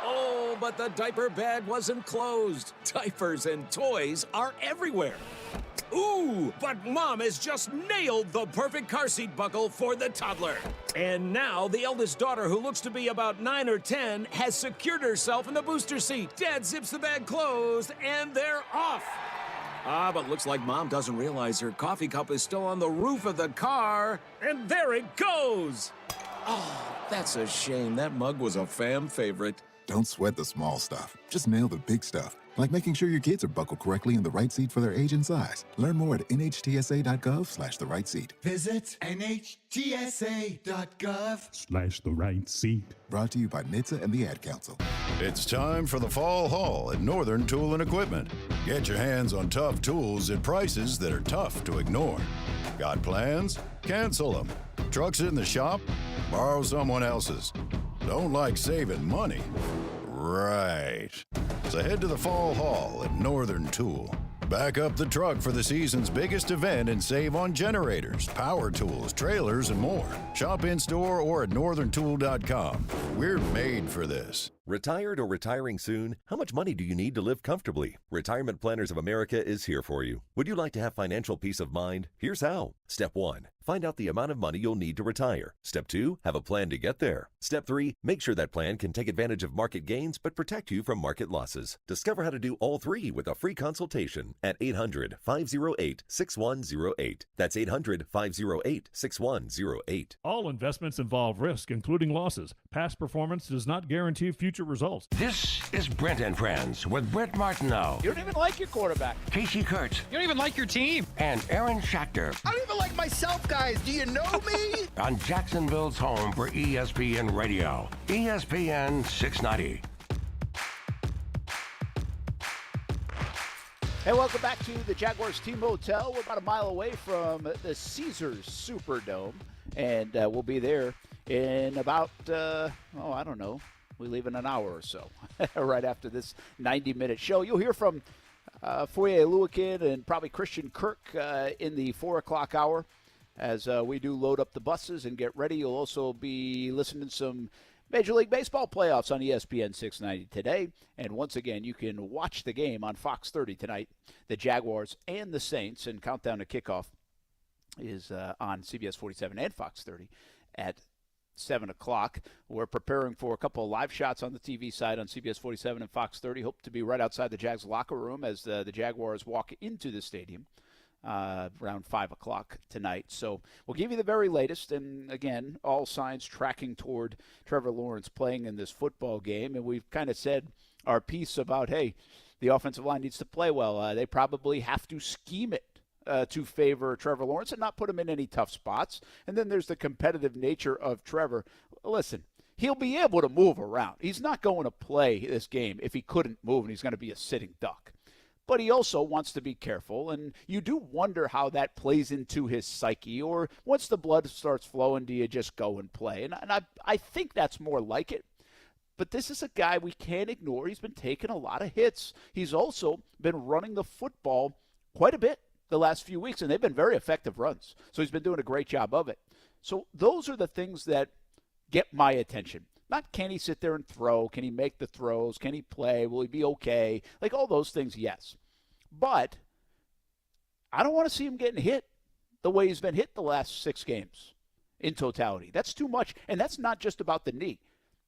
Oh, but the diaper bag wasn't closed. Diapers and toys are everywhere. Ooh, but Mom has just nailed the perfect car seat buckle for the toddler. And now the eldest daughter, who looks to be about 9 or 10, has secured herself in the booster seat. Dad zips the bag closed, and they're off. But looks like Mom doesn't realize her coffee cup is still on the roof of the car. And there it goes. Oh, that's a shame. That mug was a fam favorite. Don't sweat the small stuff. Just nail the big stuff. Like making sure your kids are buckled correctly in the right seat for their age and size. Learn more at nhtsa.gov/the right seat. Visit nhtsa.gov/the right seat. Brought to you by NHTSA and the Ad Council. It's time for the Fall Haul at Northern Tool and Equipment. Get your hands on tough tools at prices that are tough to ignore. Got plans? Cancel them. Trucks in the shop? Borrow someone else's. Don't like saving money? Right. So head to the Fall Haul at Northern Tool. Back up the truck for the season's biggest event and save on generators, power tools, trailers, and more. Shop in-store or at northerntool.com. We're made for this. Retired or retiring soon? How much money do you need to live comfortably? Retirement Planners of America is here for you. Would you like to have financial peace of mind? Here's how. Step 1. Find out the amount of money you'll need to retire. Step 2. Have a plan to get there. Step 3. Make sure that plan can take advantage of market gains but protect you from market losses. Discover how to do all three with a free consultation at 800-508-6108. That's 800-508-6108. All investments involve risk, including losses. Past performance does not guarantee future results. This is Brent and Friends with Brent Martineau. You don't even like your quarterback. Casey Kurtz. You don't even like your team. And Aaron Schachter. I don't even like myself, guys. Do you know me? On Jacksonville's home for ESPN Radio. ESPN 690. Hey, welcome back to the Jaguars Team Hotel. We're about a mile away from the Caesars Superdome, and we'll be there in about, I don't know, we leave in an hour or so, right after this 90-minute show. You'll hear from Foye Oluokun and probably Christian Kirk in the 4 o'clock hour as we do load up the buses and get ready. You'll also be listening to some Major League Baseball playoffs on ESPN 690 today. And once again, you can watch the game on Fox 30 tonight, the Jaguars and the Saints. And Countdown to Kickoff is on CBS 47 and Fox 30 at 7 o'clock. We're preparing for a couple of live shots on the TV side on CBS 47 and Fox 30. Hope to be right outside the Jags locker room as the Jaguars walk into the stadium around 5 o'clock tonight. So we'll give you the very latest. And, again, all signs tracking toward Trevor Lawrence playing in this football game. And we've kind of said our piece about, hey, the offensive line needs to play well. They probably have to scheme it to favor Trevor Lawrence and not put him in any tough spots. And then there's the competitive nature of Trevor. Listen, he'll be able to move around. He's not going to play this game if he couldn't move and he's going to be a sitting duck. But he also wants to be careful, and you do wonder how that plays into his psyche. Or once the blood starts flowing, do you just go and play? And I think that's more like it. But this is a guy we can't ignore. He's been taking a lot of hits. He's also been running the football quite a bit the last few weeks, and they've been very effective runs. So he's been doing a great job of it. So those are the things that get my attention. Not can he sit there and throw? Can he make the throws? Can he play? Will he be okay? Like all those things, yes. But I don't want to see him getting hit the way he's been hit the last 6 games in totality. That's too much. And that's not just about the knee.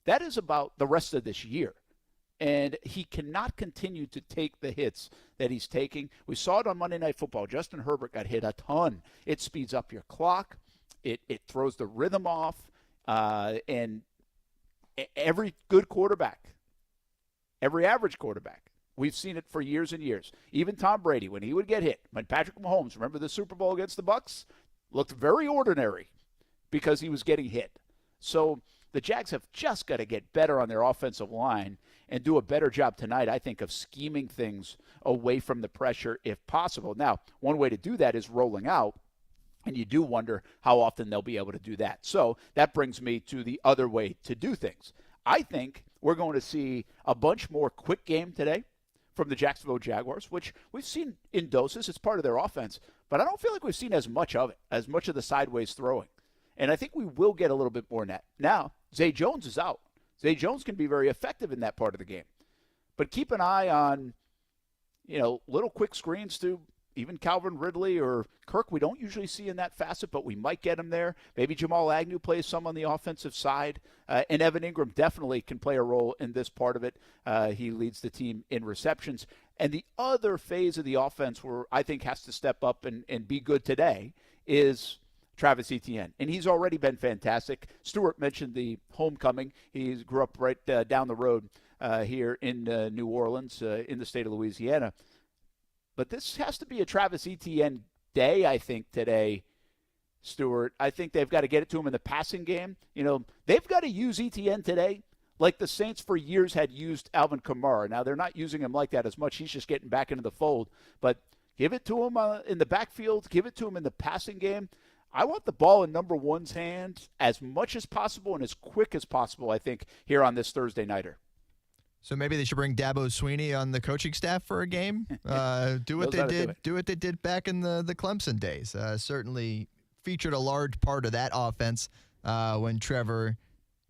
That is about the rest of this year. And he cannot continue to take the hits that he's taking. We saw it on Monday Night Football. Justin Herbert got hit a ton. It speeds up your clock. It throws the rhythm off. And every good quarterback, every average quarterback, we've seen it for years and years. Even Tom Brady, when he would get hit, when Patrick Mahomes, remember the Super Bowl against the Bucs, looked very ordinary because he was getting hit. So the Jags have just got to get better on their offensive line and do a better job tonight, I think, of scheming things away from the pressure if possible. Now, one way to do that is rolling out. And you do wonder how often they'll be able to do that. So that brings me to the other way to do things. I think we're going to see a bunch more quick game today from the Jacksonville Jaguars, which we've seen in doses. It's part of their offense. But I don't feel like we've seen as much of it, as much of the sideways throwing. And I think we will get a little bit more in that. Now, Zay Jones is out. Zay Jones can be very effective in that part of the game. But keep an eye on, little quick screens to even Calvin Ridley or Kirk, we don't usually see in that facet, but we might get him there. Maybe Jamal Agnew plays some on the offensive side. And Evan Ingram definitely can play a role in this part of it. He leads the team in receptions. And the other phase of the offense where I think has to step up and be good today is Travis Etienne. And he's already been fantastic. Stuart mentioned the homecoming. He grew up right down the road here in New Orleans in the state of Louisiana. But this has to be a Travis Etienne day, I think, today, Stuart. I think they've got to get it to him in the passing game. They've got to use Etienne today like the Saints for years had used Alvin Kamara. Now, they're not using him like that as much. He's just getting back into the fold. But give it to him in the backfield. Give it to him in the passing game. I want the ball in number one's hand as much as possible and as quick as possible, I think, here on this Thursday nighter. So maybe they should bring Dabo Sweeney on the coaching staff for a game. Do what they did. Do what they did back in the Clemson days. Certainly featured a large part of that offense when Trevor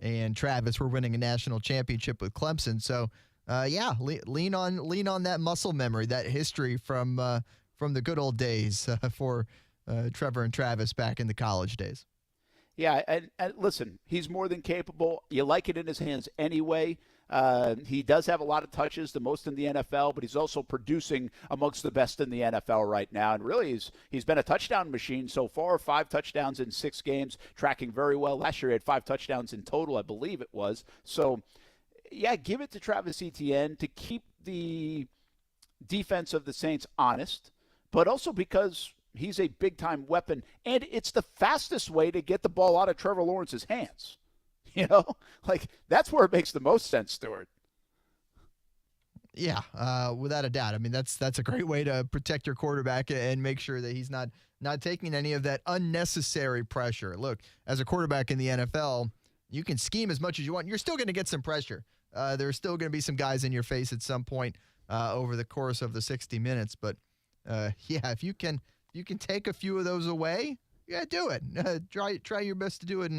and Travis were winning a national championship with Clemson. So lean on that muscle memory, that history from the good old days for Trevor and Travis back in the college days. Yeah, and listen, he's more than capable. You like it in his hands anyway. He does have a lot of touches, the most in the NFL, but he's also producing amongst the best in the NFL right now. And really, he's been a touchdown machine so far, 5 touchdowns in 6 games, tracking very well. Last year he had 5 touchdowns in total, I believe it was. So, yeah, give it to Travis Etienne to keep the defense of the Saints honest, but also because he's a big-time weapon, and it's the fastest way to get the ball out of Trevor Lawrence's hands. That's where it makes the most sense, Stuart. Yeah, without a doubt. I mean, that's a great way to protect your quarterback and make sure that he's not taking any of that unnecessary pressure. Look, as a quarterback in the NFL, you can scheme as much as you want. You're still going to get some pressure. There's still going to be some guys in your face at some point over the course of the 60 minutes. But, if you can take a few of those away, do it. Try your best to do it.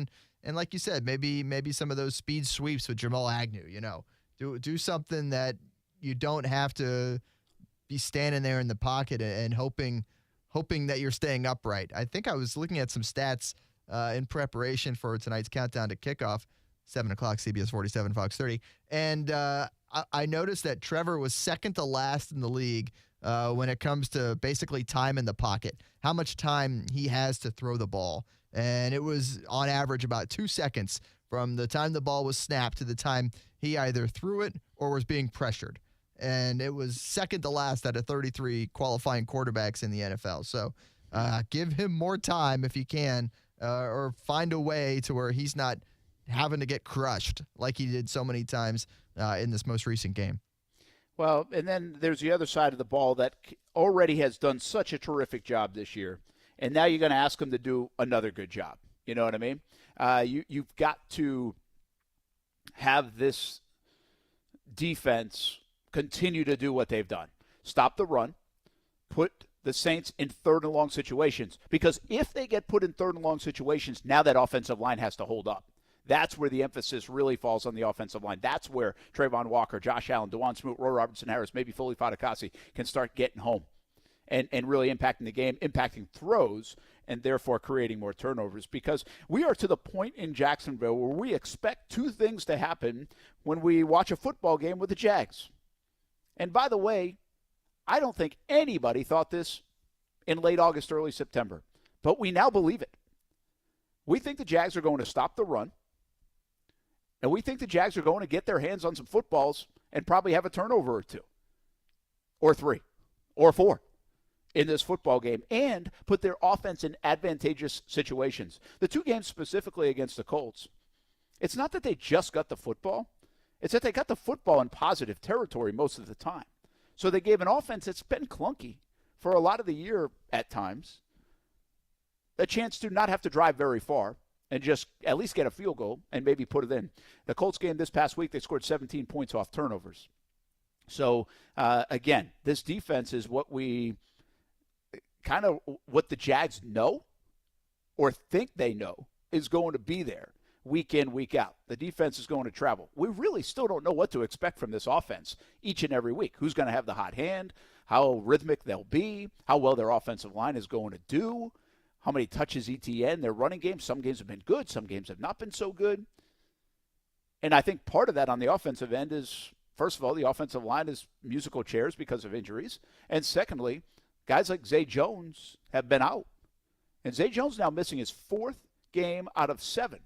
And like you said, maybe some of those speed sweeps with Jamal Agnew, do something that you don't have to be standing there in the pocket and hoping that you're staying upright. I think I was looking at some stats in preparation for tonight's countdown to kickoff, 7 o'clock, CBS 47, Fox 30. And I noticed that Trevor was second to last in the league when it comes to basically time in the pocket, how much time he has to throw the ball. And it was, on average, about 2 seconds from the time the ball was snapped to the time he either threw it or was being pressured. and it was second to last out of 33 qualifying quarterbacks in the NFL. So give him more time if you can, or find a way to where he's not having to get crushed like he did so many times in this most recent game. Well, and then there's the other side of the ball that already has done such a terrific job this year, and now you're going to ask him to do another good job. You know what I mean? You've got to have this defense continue to do what they've done. Stop the run, put the Saints in third and long situations, because if they get put in third and long situations, now that offensive line has to hold up. That's where the emphasis really falls on the offensive line. That's where Trayvon Walker, Josh Allen, DeJuan Smoot, Roy Robertson Harris, maybe Foley Fatukasi can start getting home and really impacting the game, impacting throws, and therefore creating more turnovers. Because we are to the point in Jacksonville where we expect two things to happen when we watch a football game with the Jags. And by the way, I don't think anybody thought this in late August, early September, but we now believe it. We think the Jags are going to stop the run. And we think the Jags are going to get their hands on some footballs and probably have a turnover or two or three or four in this football game and put their offense in advantageous situations. The two games specifically against the Colts, it's not that they just got the football. It's that they got the football in positive territory most of the time. So they gave an offense that's been clunky for a lot of the year at times a chance to not have to drive very far and just at least get a field goal and maybe put it in. The Colts game this past week, they scored 17 points off turnovers. So, again, this defense is what the Jags know or think they know is going to be there week in, week out. The defense is going to travel. We really still don't know what to expect from this offense each and every week. Who's going to have the hot hand, how rhythmic they'll be, how well their offensive line is going to do, how many touches ETN, their running game. Some games have been good. Some games have not been so good. And I think part of that on the offensive end is, first of all, the offensive line is musical chairs because of injuries. And secondly, guys like Zay Jones have been out. And Zay Jones now missing his fourth game out of 7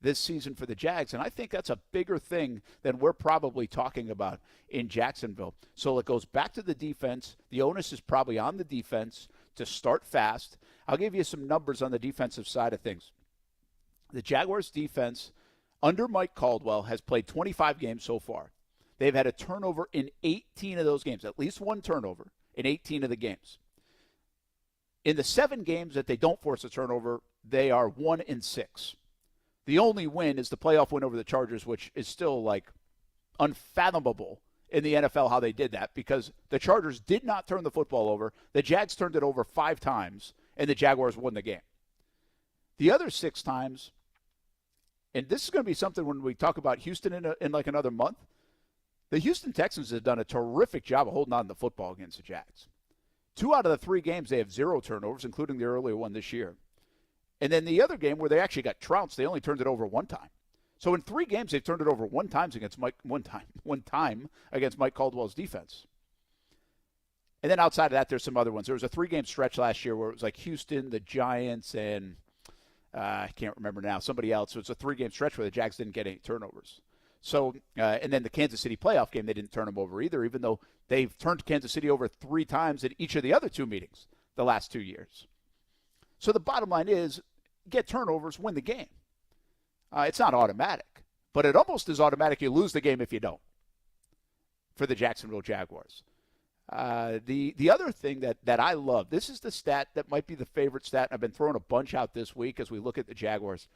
this season for the Jags. And I think that's a bigger thing than we're probably talking about in Jacksonville. So it goes back to the defense. The onus is probably on the defense to start fast. I'll give you some numbers on the defensive side of things. The Jaguars' defense under Mike Caldwell has played 25 games so far. They've had a turnover in 18 of those games, at least one turnover in 18 of the games. In the 7 games that they don't force a turnover, they are 1-6. The only win is the playoff win over the Chargers, which is still like unfathomable in the NFL how they did that, because the Chargers did not turn the football over. The Jags turned it over 5 times, and the Jaguars won the game. The other 6 times, and this is going to be something when we talk about Houston in like another month, the Houston Texans have done a terrific job of holding on to the football against the Jags. 2 out of the 3 games, they have 0 turnovers, including the earlier one this year. And then the other game where they actually got trounced, they only turned it over 1 time. So in 3 games, they've turned it over one time against Mike Caldwell's defense. And then outside of that, there's some other ones. There was a 3-game stretch last year where it was like Houston, the Giants, and I can't remember now, somebody else. So it's a 3-game stretch where the Jags didn't get any turnovers. So, and then the Kansas City playoff game, they didn't turn them over either, even though they've turned Kansas City over 3 times in each of the other 2 meetings the last 2 years. So the bottom line is, get turnovers, win the game. It's not automatic, but it almost is automatic you lose the game if you don't for the Jacksonville Jaguars. The other thing that I love, this is the stat that might be the favorite stat, and I've been throwing a bunch out this week as we look at the Jaguars.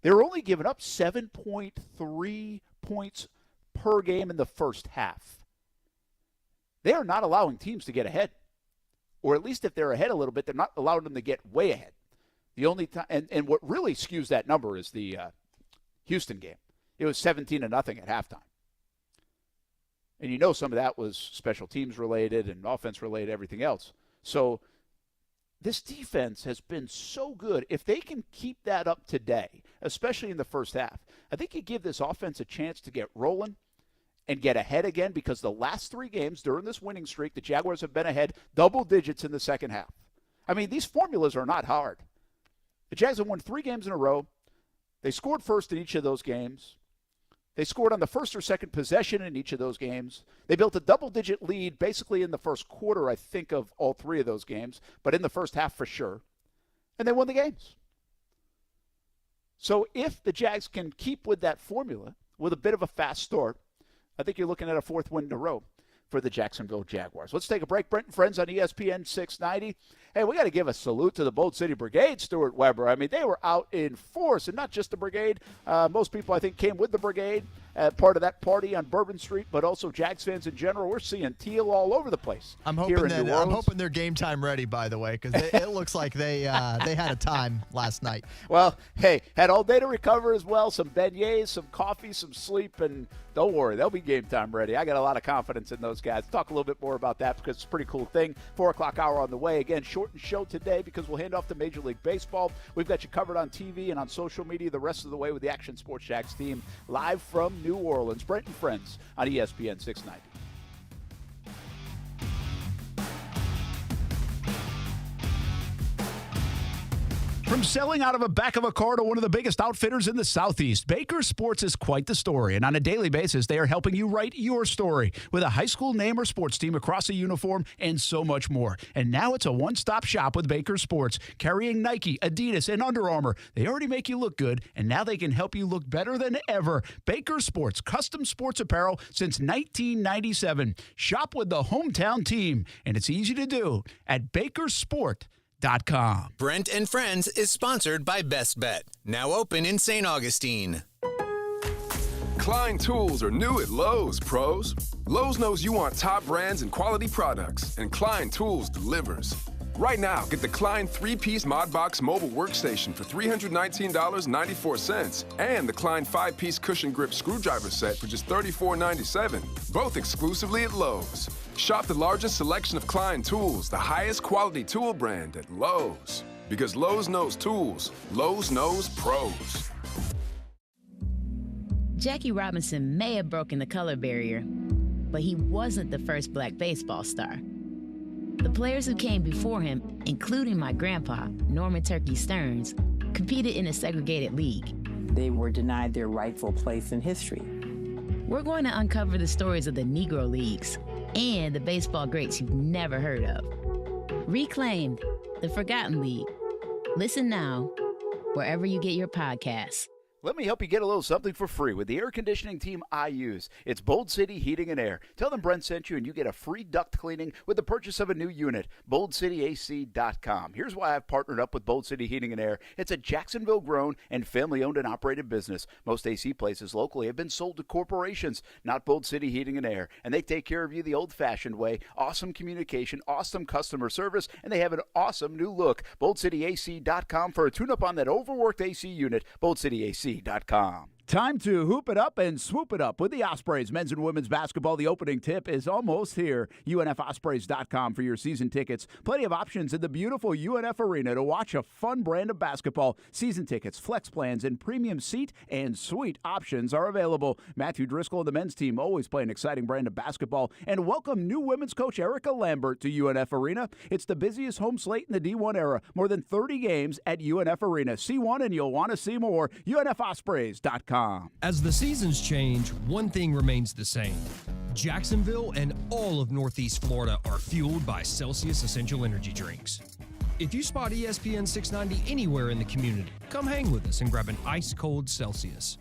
They're only giving up 7.3 points per game in the first half. They are not allowing teams to get ahead. Or at least if they're ahead a little bit, they're not allowing them to get way ahead. The only time, and what really skews that number is the Houston game. It was 17-0 at halftime. And you know some of that was special teams related and offense related, everything else. So this defense has been so good. If they can keep that up today, especially in the first half, I think you give this offense a chance to get rolling and get ahead again, because the last 3 games during this winning streak, the Jaguars have been ahead double digits in the second half. I mean, these formulas are not hard. The Jags have won 3 games in a row. They scored first in each of those games. They scored on the first or second possession in each of those games. They built a double-digit lead basically in the first quarter, I think, of all three of those games, but in the first half for sure. And they won the games. So if the Jags can keep with that formula, with a bit of a fast start, I think you're looking at a fourth win in a row for the Jacksonville Jaguars. Let's take a break. Brent Friends on ESPN 690. Hey, we got to give a salute to the Bold City Brigade, Stuart Weber. I mean, they were out in force, and not just the brigade. Most people, I think, came with the brigade, part of that party on Bourbon Street, but also Jags fans in general. We're seeing teal all over the place. I'm hoping they're game time ready, by the way, because it looks like they had a time last night. Well, hey, had all day to recover as well. Some beignets, some coffee, some sleep, and don't worry, they'll be game time ready. I got a lot of confidence in those guys. Talk a little bit more about that because it's a pretty cool thing. 4 o'clock hour on the way. Again, shortened show today because we'll hand off to Major League Baseball. We've got you covered on TV and on social media the rest of the way with the Action Sports Jags team live from New Orleans. Brent and Friends on ESPN 690. From selling out of the back of a car to one of the biggest outfitters in the Southeast, Baker Sports is quite the story. And on a daily basis, they are helping you write your story with a high school name or sports team across a uniform and so much more. And now it's a one-stop shop with Baker Sports, carrying Nike, Adidas, and Under Armour. They already make you look good, and now they can help you look better than ever. Baker Sports, custom sports apparel since 1997. Shop with the hometown team, and it's easy to do at bakersport.com. Brent and Friends is sponsored by Best Bet, now open in St. Augustine. Klein tools are new at Lowe's, pros. Lowe's knows you want top brands and quality products, and Klein Tools delivers. Right now, get the Klein 3-piece ModBox mobile workstation for $319.94 and the Klein 5-piece cushion grip screwdriver set for just $34.97, both exclusively at Lowe's. Shop the largest selection of Klein tools, the highest quality tool brand at Lowe's. Because Lowe's knows tools, Lowe's knows pros. Jackie Robinson may have broken the color barrier, but he wasn't the first black baseball star. The players who came before him, including my grandpa, Norman Turkey Stearns, competed in a segregated league. They were denied their rightful place in history. We're going to uncover the stories of the Negro Leagues and the baseball greats you've never heard of. Reclaimed, the Forgotten League. Listen now, wherever you get your podcasts. Let me help you get a little something for free with the air conditioning team I use. It's Bold City Heating and Air. Tell them Brent sent you and you get a free duct cleaning with the purchase of a new unit. BoldCityAC.com. Here's why I've partnered up with Bold City Heating and Air. It's a Jacksonville-grown and family-owned and operated business. Most AC places locally have been sold to corporations, not Bold City Heating and Air. And they take care of you the old-fashioned way. Awesome communication, awesome customer service, and they have an awesome new look. BoldCityAC.com for a tune-up on that overworked AC unit. BoldCityAC.com. Time to hoop it up and swoop it up with the Ospreys. Men's and women's basketball, the opening tip is almost here. UNFOspreys.com for your season tickets. Plenty of options in the beautiful UNF Arena to watch a fun brand of basketball. Season tickets, flex plans, and premium seat and suite options are available. Matthew Driscoll and the men's team always play an exciting brand of basketball. And welcome new women's coach Erica Lambert to UNF Arena. It's the busiest home slate in the D1 era. More than 30 games at UNF Arena. See one and you'll want to see more. UNFOspreys.com. As the seasons change, one thing remains the same. Jacksonville and all of Northeast Florida are fueled by Celsius Essential Energy Drinks. If you spot ESPN 690 anywhere in the community, come hang with us and grab an ice-cold Celsius.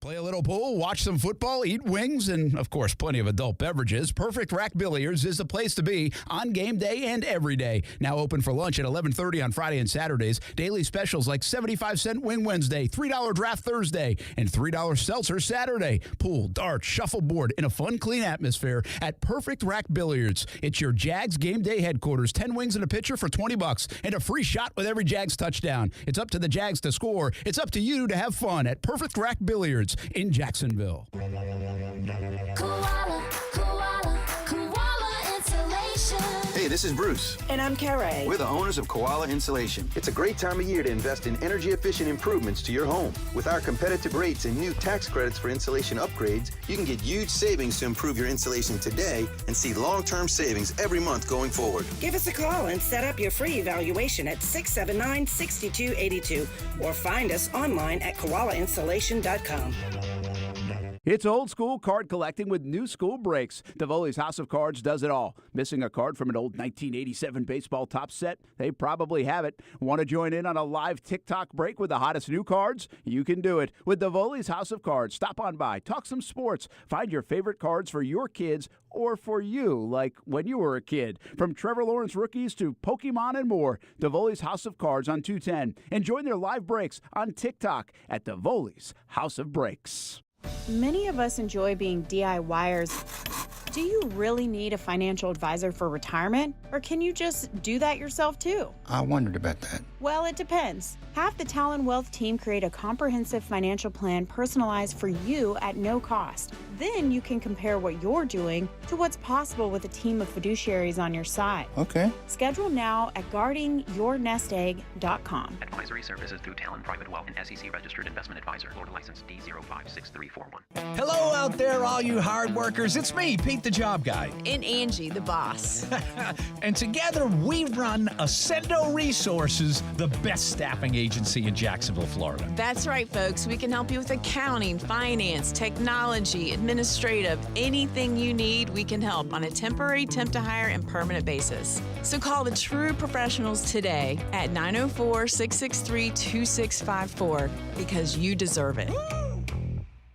Play a little pool, watch some football, eat wings, and, of course, plenty of adult beverages. Perfect Rack Billiards is the place to be on game day and every day. Now open for lunch at 11:30 on Friday and Saturdays. Daily specials like 75-cent wing Wednesday, $3 draft Thursday, and $3 seltzer Saturday. Pool, darts, shuffleboard in a fun, clean atmosphere at Perfect Rack Billiards. It's your Jags game day headquarters. 10 wings and a pitcher for $20 and a free shot with every Jags touchdown. It's up to the Jags to score. It's up to you to have fun at Perfect Rack Billiards in Jacksonville. Koala Insulation. Hey, this is Bruce. And I'm Carrie. We're the owners of Koala Insulation. It's a great time of year to invest in energy-efficient improvements to your home. With our competitive rates and new tax credits for insulation upgrades, you can get huge savings to improve your insulation today and see long-term savings every month going forward. Give us a call and set up your free evaluation at 679-6282 or find us online at koalainsulation.com. It's old school card collecting with new school breaks. Davoli's House of Cards does it all. Missing a card from an old 1987 baseball top set? They probably have it. Want to join in on a live TikTok break with the hottest new cards? You can do it with Davoli's House of Cards. Stop on by, talk some sports, find your favorite cards for your kids or for you, like when you were a kid. From Trevor Lawrence rookies to Pokemon and more, Davoli's House of Cards on 210. And join their live breaks on TikTok at Davoli's House of Breaks. Many of us enjoy being DIYers. Do you really need a financial advisor for retirement? Or can you just do that yourself too? I wondered about that. Well, it depends. Have the Talon Wealth team create a comprehensive financial plan personalized for you at no cost. Then you can compare what you're doing to what's possible with a team of fiduciaries on your side. Okay. Schedule now at guardingyournestegg.com. Advisory services through Talon Private Wealth and SEC registered investment advisor. Florida license D056341. Hello out there, all you hard workers. It's me, Pete the Job Guy. And Angie, the boss. And together we run Ascendo Resources, the best staffing agency in Jacksonville, Florida. That's right, folks. We can help you with accounting, finance, technology, administrative, anything you need, we can help on a temporary, temp to hire, and permanent basis. So call the true professionals today at 904-663-2654 because you deserve it.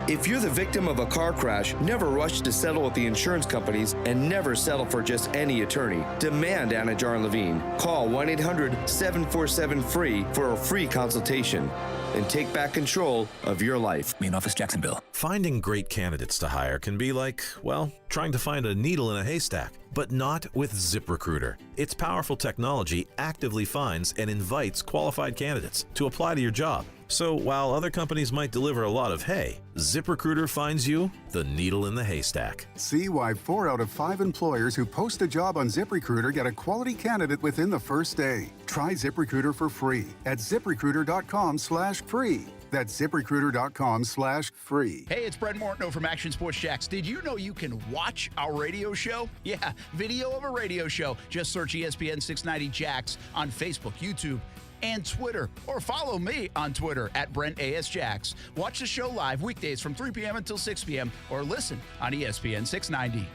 If you're the victim of a car crash, never rush to settle with the insurance companies and never settle for just any attorney. Demand Anna Jar Levine. Call 1-800-747-FREE for a free consultation and take back control of your life. Main office, Jacksonville. Finding great candidates to hire can be like, well, trying to find a needle in a haystack, but not with ZipRecruiter. Its powerful technology actively finds and invites qualified candidates to apply to your job. So while other companies might deliver a lot of hay, ZipRecruiter finds you the needle in the haystack. See why 4 out of 5 employers who post a job on ZipRecruiter get a quality candidate within the first day. Try ZipRecruiter for free at ZipRecruiter.com/free. That's ZipRecruiter.com/free. Hey, it's Brent Martineau from Action Sports Jacks. Did you know you can watch our radio show? Yeah, video of a radio show. Just search ESPN 690 Jacks on Facebook, YouTube, and Twitter, or follow me on Twitter at Brent A.S. Jacks. Watch the show live weekdays from 3 p.m. until 6 p.m. or listen on ESPN 690.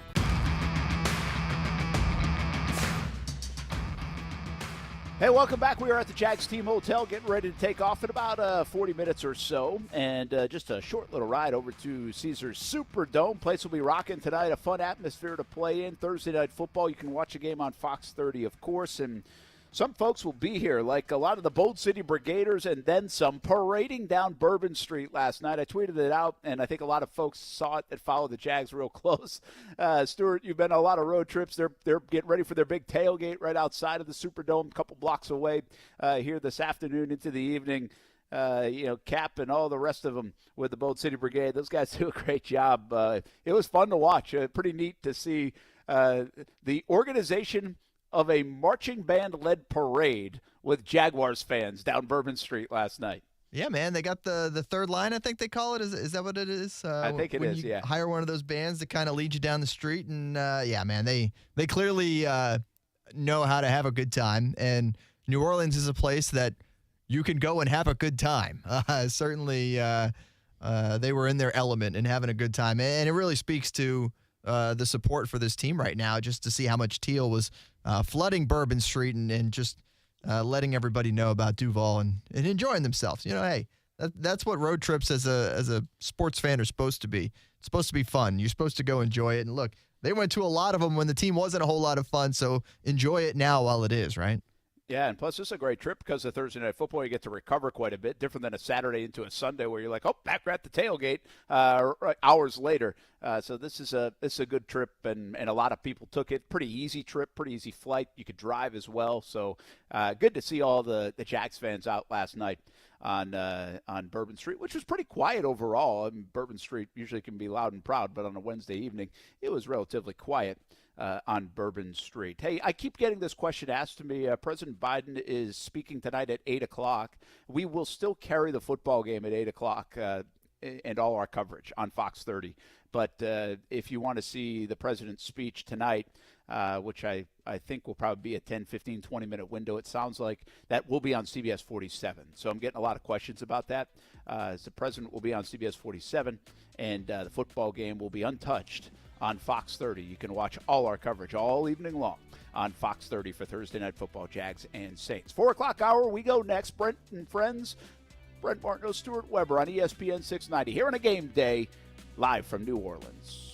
Hey, welcome back. We are at the Jags Team Hotel getting ready to take off in about 40 minutes or so. And just a short little ride over to Caesars Superdome. Place will be rocking tonight. A fun atmosphere to play in. Thursday Night Football. You can watch a game on Fox 30, of course. And some folks will be here, like a lot of the Bold City Brigaders and then some, parading down Bourbon Street last night. I tweeted it out, and I think a lot of folks saw it that follow the Jags real close. Stuart, you've been on a lot of road trips. They're getting ready for their big tailgate right outside of the Superdome, a couple blocks away here this afternoon into the evening. Cap and all the rest of them with the Bold City Brigade. Those guys do a great job. It was fun to watch. Pretty neat to see the organization of a marching band-led parade with Jaguars fans down Bourbon Street last night. Yeah, man, they got the third line, I think they call it. Is that what it is? I think it when is, you yeah. Hire one of those bands to kind of lead you down the street. And, yeah, man, they clearly know how to have a good time. And New Orleans is a place that you can go and have a good time. Certainly they were in their element and having a good time. And it really speaks to the support for this team right now, just to see how much teal was flooding Bourbon Street and just letting everybody know about Duval and enjoying themselves. Hey, that's what road trips as a sports fan are supposed to be. It's supposed to be fun. You're supposed to go enjoy it. And look, they went to a lot of them when the team wasn't a whole lot of fun, so enjoy it now while it is, right? Yeah, and plus this is a great trip because of Thursday Night Football. You get to recover quite a bit, different than a Saturday into a Sunday where you're like, oh, back at the tailgate hours later. So this is a good trip, and a lot of people took it. Pretty easy trip, pretty easy flight. You could drive as well. So good to see all the Jags fans out last night on Bourbon Street, which was pretty quiet overall. I mean, Bourbon Street usually can be loud and proud, but on a Wednesday evening, it was relatively quiet on Bourbon Street. Hey, I keep getting this question asked to me. President Biden is speaking tonight at 8 o'clock. We will still carry the football game at 8 o'clock and all our coverage on Fox 30. But if you want to see the president's speech tonight, which I think will probably be a 10, 15, 20-minute window, it sounds like that will be on CBS 47. So I'm getting a lot of questions about that. The president will be on CBS 47, and the football game will be untouched on Fox 30. You can watch all our coverage all evening long on Fox 30 for Thursday Night Football, Jags and Saints. 4 o'clock hour, we go next. Brent and Friends, Brent Martineau, Stuart Weber on ESPN 690. Here on a game day, live from New Orleans.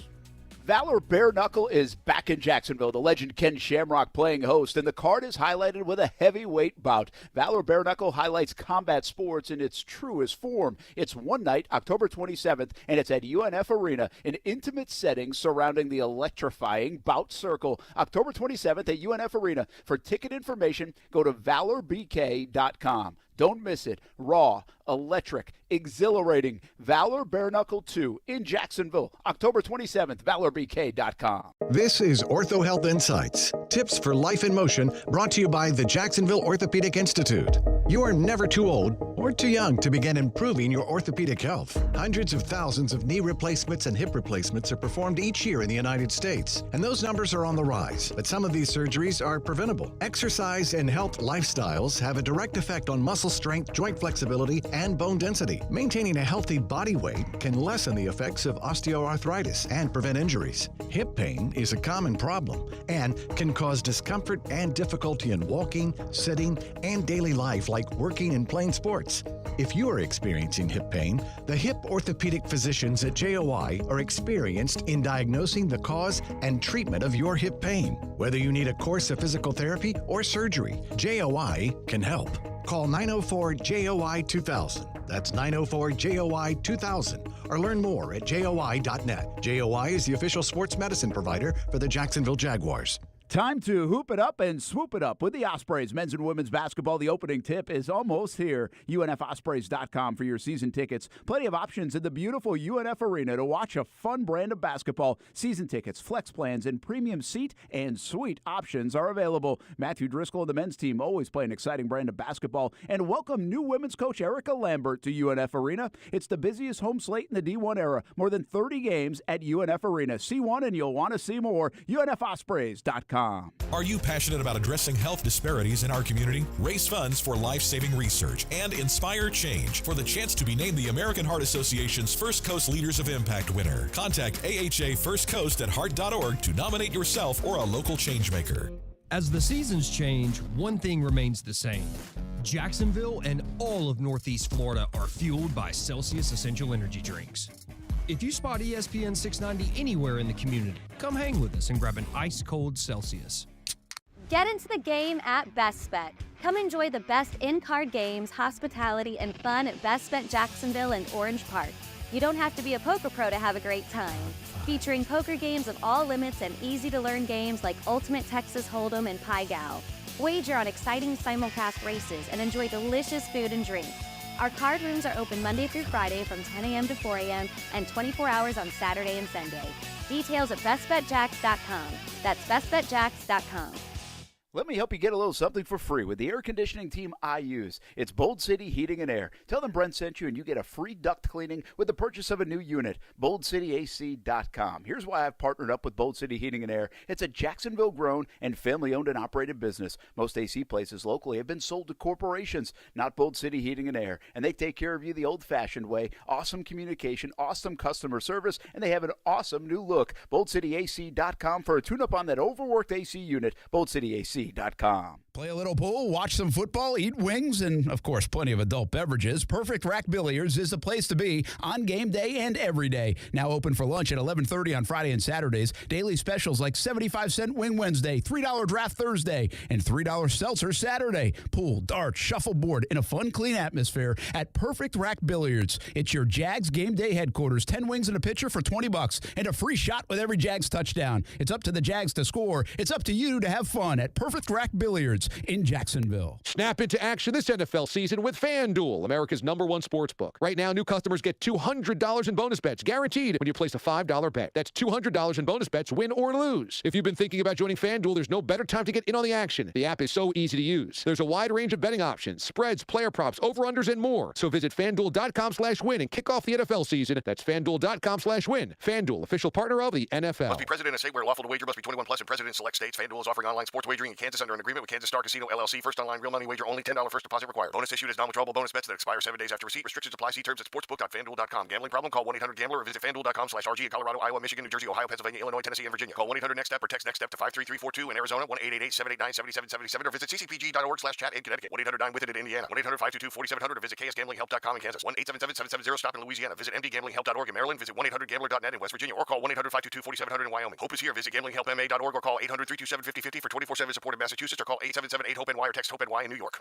Valor Bare Knuckle is back in Jacksonville. The legend Ken Shamrock playing host, and the card is highlighted with a heavyweight bout. Valor Bare Knuckle highlights combat sports in its truest form. It's one night, October 27th, and it's at UNF Arena, an intimate setting surrounding the electrifying bout circle. October 27th at UNF Arena. For ticket information, go to valorbk.com. Don't miss it. Raw, electric, exhilarating. Valor Bare Knuckle 2 in Jacksonville, October 27th, valorbk.com. This is Ortho Health Insights. Tips for life in motion, brought to you by the Jacksonville Orthopedic Institute. You are never too old or too young to begin improving your orthopedic health. Hundreds of thousands of knee replacements and hip replacements are performed each year in the United States, and those numbers are on the rise. But some of these surgeries are preventable. Exercise and health lifestyles have a direct effect on muscle strength, joint flexibility, and bone density. Maintaining a healthy body weight can lessen the effects of osteoarthritis and prevent injuries. Hip pain is a common problem and can cause discomfort and difficulty in walking, sitting, and daily life, like working and playing sports. If you are experiencing hip pain, the hip orthopedic physicians at JOI are experienced in diagnosing the cause and treatment of your hip pain. Whether you need a course of physical therapy or surgery, JOI can help. Call 904-JOI-2000. That's 904-JOI-2000. Or learn more at JOI.net. JOI is the official sports medicine provider for the Jacksonville Jaguars. Time to hoop it up and swoop it up with the Ospreys. Men's and women's basketball, the opening tip is almost here. UNFospreys.com for your season tickets. Plenty of options in the beautiful UNF Arena to watch a fun brand of basketball. Season tickets, flex plans, and premium seat and suite options are available. Matthew Driscoll and the men's team always play an exciting brand of basketball. And welcome new women's coach Erica Lambert to UNF Arena. It's the busiest home slate in the D1 era. More than 30 games at UNF Arena. See one and you'll want to see more. UNFospreys.com. Are you passionate about addressing health disparities in our community? Raise funds for life-saving research and inspire change for the chance to be named the American Heart Association's First Coast Leaders of Impact winner. Contact AHA First Coast at heart.org to nominate yourself or a local changemaker. As the seasons change, one thing remains the same. Jacksonville and all of Northeast Florida are fueled by Celsius Essential Energy Drinks. If you spot ESPN 690 anywhere in the community, come hang with us and grab an ice-cold Celsius. Get into the game at Best Bet. Come enjoy the best in-card games, hospitality, and fun at Best Bet Jacksonville and Orange Park. You don't have to be a poker pro to have a great time. Featuring poker games of all limits and easy-to-learn games like Ultimate Texas Hold'em and Pai Gow. Wager on exciting simulcast races and enjoy delicious food and drink. Our card rooms are open Monday through Friday from 10 a.m. to 4 a.m. and 24 hours on Saturday and Sunday. Details at bestbetjacks.com. That's bestbetjacks.com. Let me help you get a little something for free with the air conditioning team I use. It's Bold City Heating and Air. Tell them Brent sent you and you get a free duct cleaning with the purchase of a new unit. BoldCityAC.com. Here's why I've partnered up with Bold City Heating and Air. It's a Jacksonville-grown and family-owned and operated business. Most AC places locally have been sold to corporations, not Bold City Heating and Air. And they take care of you the old-fashioned way. Awesome communication, awesome customer service, and they have an awesome new look. BoldCityAC.com for a tune-up on that overworked AC unit. BoldCityAC.com. Play a little pool, watch some football, eat wings, and, of course, plenty of adult beverages. Perfect Rack Billiards is the place to be on game day and every day. Now open for lunch at 11:30 on Friday and Saturdays. Daily specials like 75-cent Wing Wednesday, $3 Draft Thursday, and $3 Seltzer Saturday. Pool, darts, shuffleboard in a fun, clean atmosphere at Perfect Rack Billiards. It's your Jags game day headquarters. 10 wings and a pitcher for $20 and a free shot with every Jags touchdown. It's up to the Jags to score. It's up to you to have fun at Perfect Perfect Rack Billiards in Jacksonville. Snap into action this NFL season with FanDuel, America's #1 sports book. Right now, new customers get $200 in bonus bets guaranteed when you place a $5 bet. That's $200 in bonus bets, win or lose. If you've been thinking about joining FanDuel, there's no better time to get in on the action. The app is so easy to use. There's a wide range of betting options, spreads, player props, over-unders, and more. So visit FanDuel.com/win and kick off the NFL season. That's FanDuel.com/win. FanDuel, official partner of the NFL. Must be present in a state where lawful to wager, must be 21 plus and present in select states. FanDuel is offering online sports wagering in Kansas under an agreement with Kansas Star Casino LLC. First online real money wager only. $10 first deposit required. Bonus issued as non-withdrawable bonus bets that expire 7 days after receipt. Restrictions apply. See terms at sportsbook.fanduel.com. Gambling problem? Call 1-800-GAMBLER or visit FanDuel.com/RG in Colorado, Iowa, Michigan, New Jersey, Ohio, Pennsylvania, Illinois, Tennessee, and Virginia. Call 1-800-NEXT-STEP or text NEXT-STEP to 53342 in Arizona, 1-888-789-7777 or visit ccpg.org/chat in Connecticut. 1-800-9-WITH-IT in Indiana. 1-800-522-4700 or visit KSGamblingHelp.com in Kansas. 1-877-770-STOP in Louisiana. Visit mdgamblinghelp.org in Maryland. Visit 1-800-GAMBLER.net in West Virginia or call 1-800-522-4700 in Wyoming. Hope is here. Visit gamblinghelpma.org or call 800-327-5050 for 24/7 support in Massachusetts or call 877-8-HOPE-NY or text HOPE-NY in New York.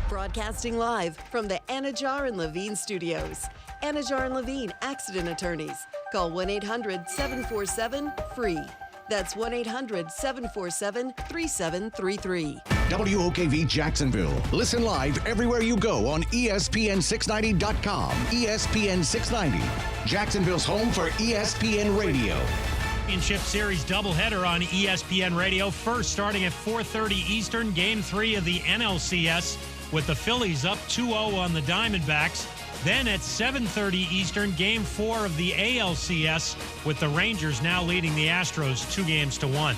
Broadcasting live from the Anajar and Levine studios. Anajar and Levine Accident Attorneys. Call 1-800-747-FREE. That's 1-800-747-3733. WOKV Jacksonville. Listen live everywhere you go on ESPN690.com. ESPN 690, Jacksonville's home for ESPN Radio. Championship Series doubleheader on ESPN Radio. First, starting at 4:30 Eastern, Game 3 of the NLCS with the Phillies up 2-0 on the Diamondbacks. Then at 7:30 Eastern, Game 4 of the ALCS with the Rangers now leading the Astros 2-1.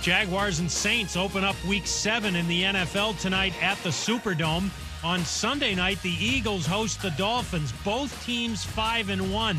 Jaguars and Saints open up Week 7 in the NFL tonight at the Superdome. On Sunday night, the Eagles host the Dolphins. Both teams 5-1.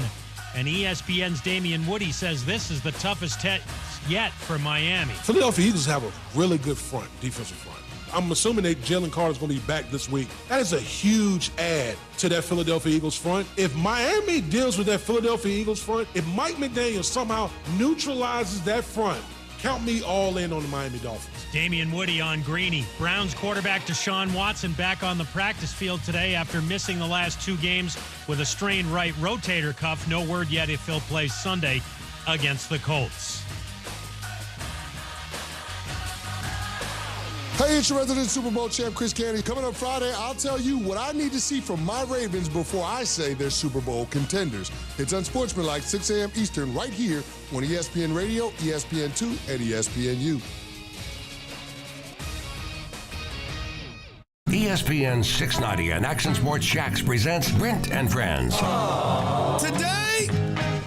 And ESPN's Damian Woody says this is the toughest test yet for Miami. Philadelphia Eagles have a really good front, defensive front. I'm assuming that Jalen Carter's going to be back this week. That is a huge add to that Philadelphia Eagles front. If Miami deals with that Philadelphia Eagles front, if Mike McDaniel somehow neutralizes that front, count me all in on the Miami Dolphins. Damian Woody on Greeny. Browns quarterback Deshaun Watson back on the practice field today after missing the last 2 games with a strained right rotator cuff. No word yet if he'll play Sunday against the Colts. Hey, it's your resident Super Bowl champ, Chris Candy. Coming up Friday, I'll tell you what I need to see from my Ravens before I say they're Super Bowl contenders. It's Unsportsmanlike, 6 a.m. Eastern, right here on ESPN Radio, ESPN2, and ESPNU. ESPN 690 and Action Sports Jax presents Brent and Friends. Today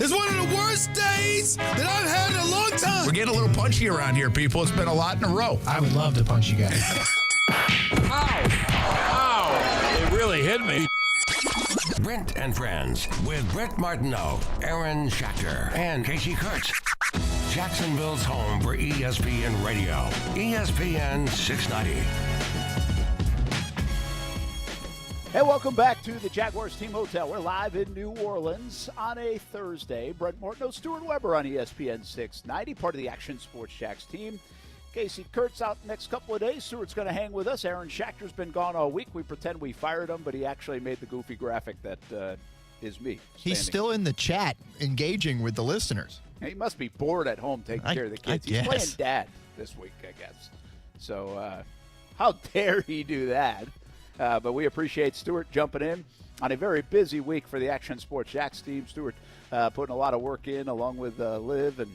is one of the worst days that I've had in a long time. We're getting a little punchy around here, people. It's been a lot in a row. I would love to punch you guys. Ow! It really hit me. Brent and Friends with Brent Martineau, Aaron Schachter, and Casey Kurtz. Jacksonville's home for ESPN Radio. ESPN 690. Hey, welcome back to the Jaguars Team Hotel. We're live in New Orleans on a Thursday. Brent Martineau, Stuart Weber on ESPN 690, part of the Action Sports Jax team. Casey Kurtz out the next couple of days. Stuart's going to hang with us. Aaron Schachter's been gone all week. We pretend we fired him, but he actually made the goofy graphic that is me. He's still in the chat, engaging with the listeners. He must be bored at home taking care of the kids. He's playing dad this week, I guess. So how dare he do that? But we appreciate Stuart jumping in on a very busy week for the Action Sports Jax team. Stuart putting a lot of work in along with Liv and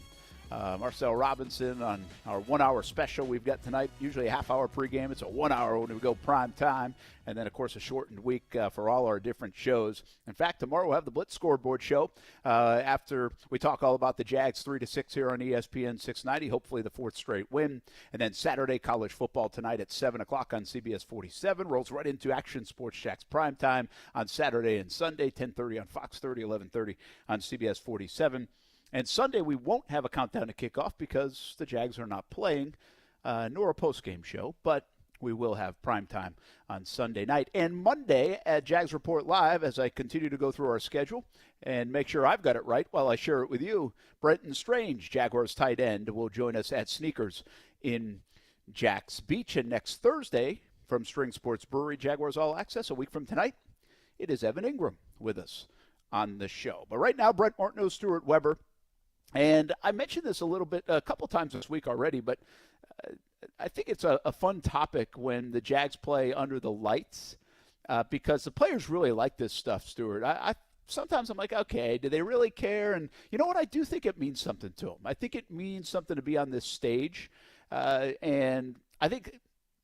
Marcel Robinson on our 1 hour special we've got tonight. Usually a half hour pregame. It's a 1 hour when we go prime time. And then, of course, a shortened week for all our different shows. In fact, tomorrow we'll have the Blitz Scoreboard show after we talk all about the Jags 3 to 6 here on ESPN 690, hopefully the 4th straight win. And then Saturday, college football tonight at 7 o'clock on CBS 47. Rolls right into Action Sports Jax prime time on Saturday and Sunday, 10:30 on Fox 30, 11:30 on CBS 47. And Sunday we won't have a countdown to kickoff because the Jags are not playing, nor a postgame show, but we will have prime time on Sunday night. And Monday at Jags Report Live, as I continue to go through our schedule and make sure I've got it right while I share it with you, Brenton Strange, Jaguars tight end, will join us at Sneakers in Jax Beach. And next Thursday from String Sports Brewery, Jaguars All Access, a week from tonight, it is Evan Ingram with us on the show. But right now, Brent Martineau, Stuart Weber. And I mentioned this a couple times this week already, but I think it's a fun topic when the Jags play under the lights because the players really like this stuff, Stuart. Sometimes I'm like, okay, do they really care? And you know what? I do think it means something to them. I think it means something to be on this stage. And I think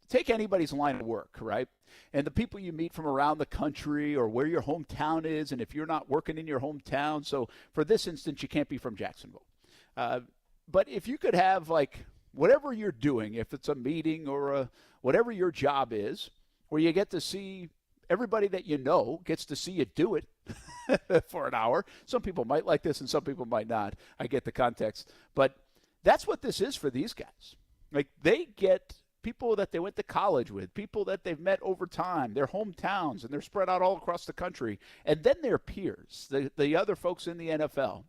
take anybody's line of work, right? And the people you meet from around the country or where your hometown is, and if you're not working in your hometown. So for this instance, you can't be from Jacksonville. But if you could have, like, whatever you're doing, if it's a meeting or whatever your job is, where you get to see everybody that you know gets to see you do it for an hour. Some people might like this and some people might not. I get the context. But that's what this is for these guys. Like, they get people that they went to college with, people that they've met over time, their hometowns, and they're spread out all across the country, and then their peers, the other folks in the NFL.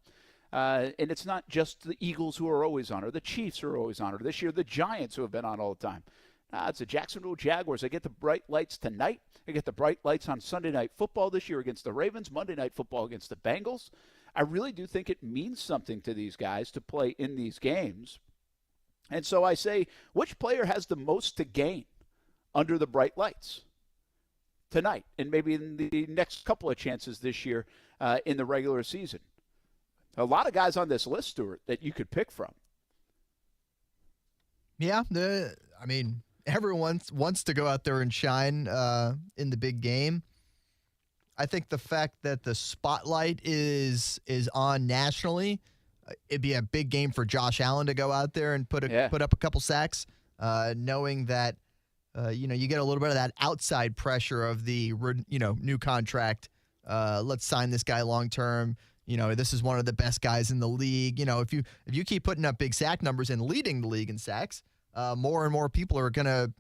And it's not just the Eagles who are always on, or the Chiefs who are always on, or this year the Giants who have been on all the time. It's the Jacksonville Jaguars. They get the bright lights tonight. They get the bright lights on Sunday Night Football this year against the Ravens, Monday Night Football against the Bengals. I really do think it means something to these guys to play in these games. And so I say, which player has the most to gain under the bright lights tonight and maybe in the next couple of chances this year in the regular season? A lot of guys on this list, Stuart, that you could pick from. Yeah, everyone wants to go out there and shine in the big game. I think the fact that the spotlight is on nationally, it'd be a big game for Josh Allen to go out there and put up a couple sacks, knowing that you get a little bit of that outside pressure of the new contract. Let's sign this guy long term. This is one of the best guys in the league. If you keep putting up big sack numbers and leading the league in sacks, more and more people are going to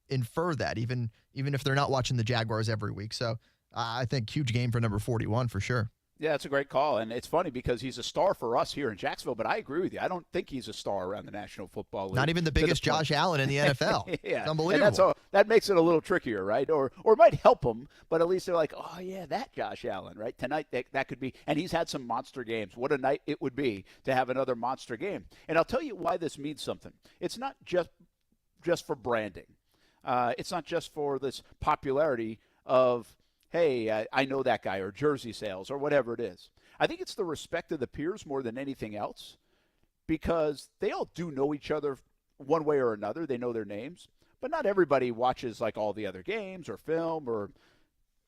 infer that, even if they're not watching the Jaguars every week. So I think huge game for number 41 for sure. Yeah, it's a great call, and it's funny because he's a star for us here in Jacksonville, but I agree with you. I don't think he's a star around the National Football League. Not even the biggest Josh Allen in the NFL. Yeah, it's unbelievable. And that makes it a little trickier, right? Or it might help him, but at least they're like, oh, yeah, that Josh Allen, right? Tonight, that could be, and he's had some monster games. What a night it would be to have another monster game. And I'll tell you why this means something. It's not just for branding. It's not just for this popularity of, hey, I know that guy, or jersey sales, or whatever it is. I think it's the respect of the peers more than anything else, because they all do know each other one way or another. They know their names, but not everybody watches like all the other games or film, or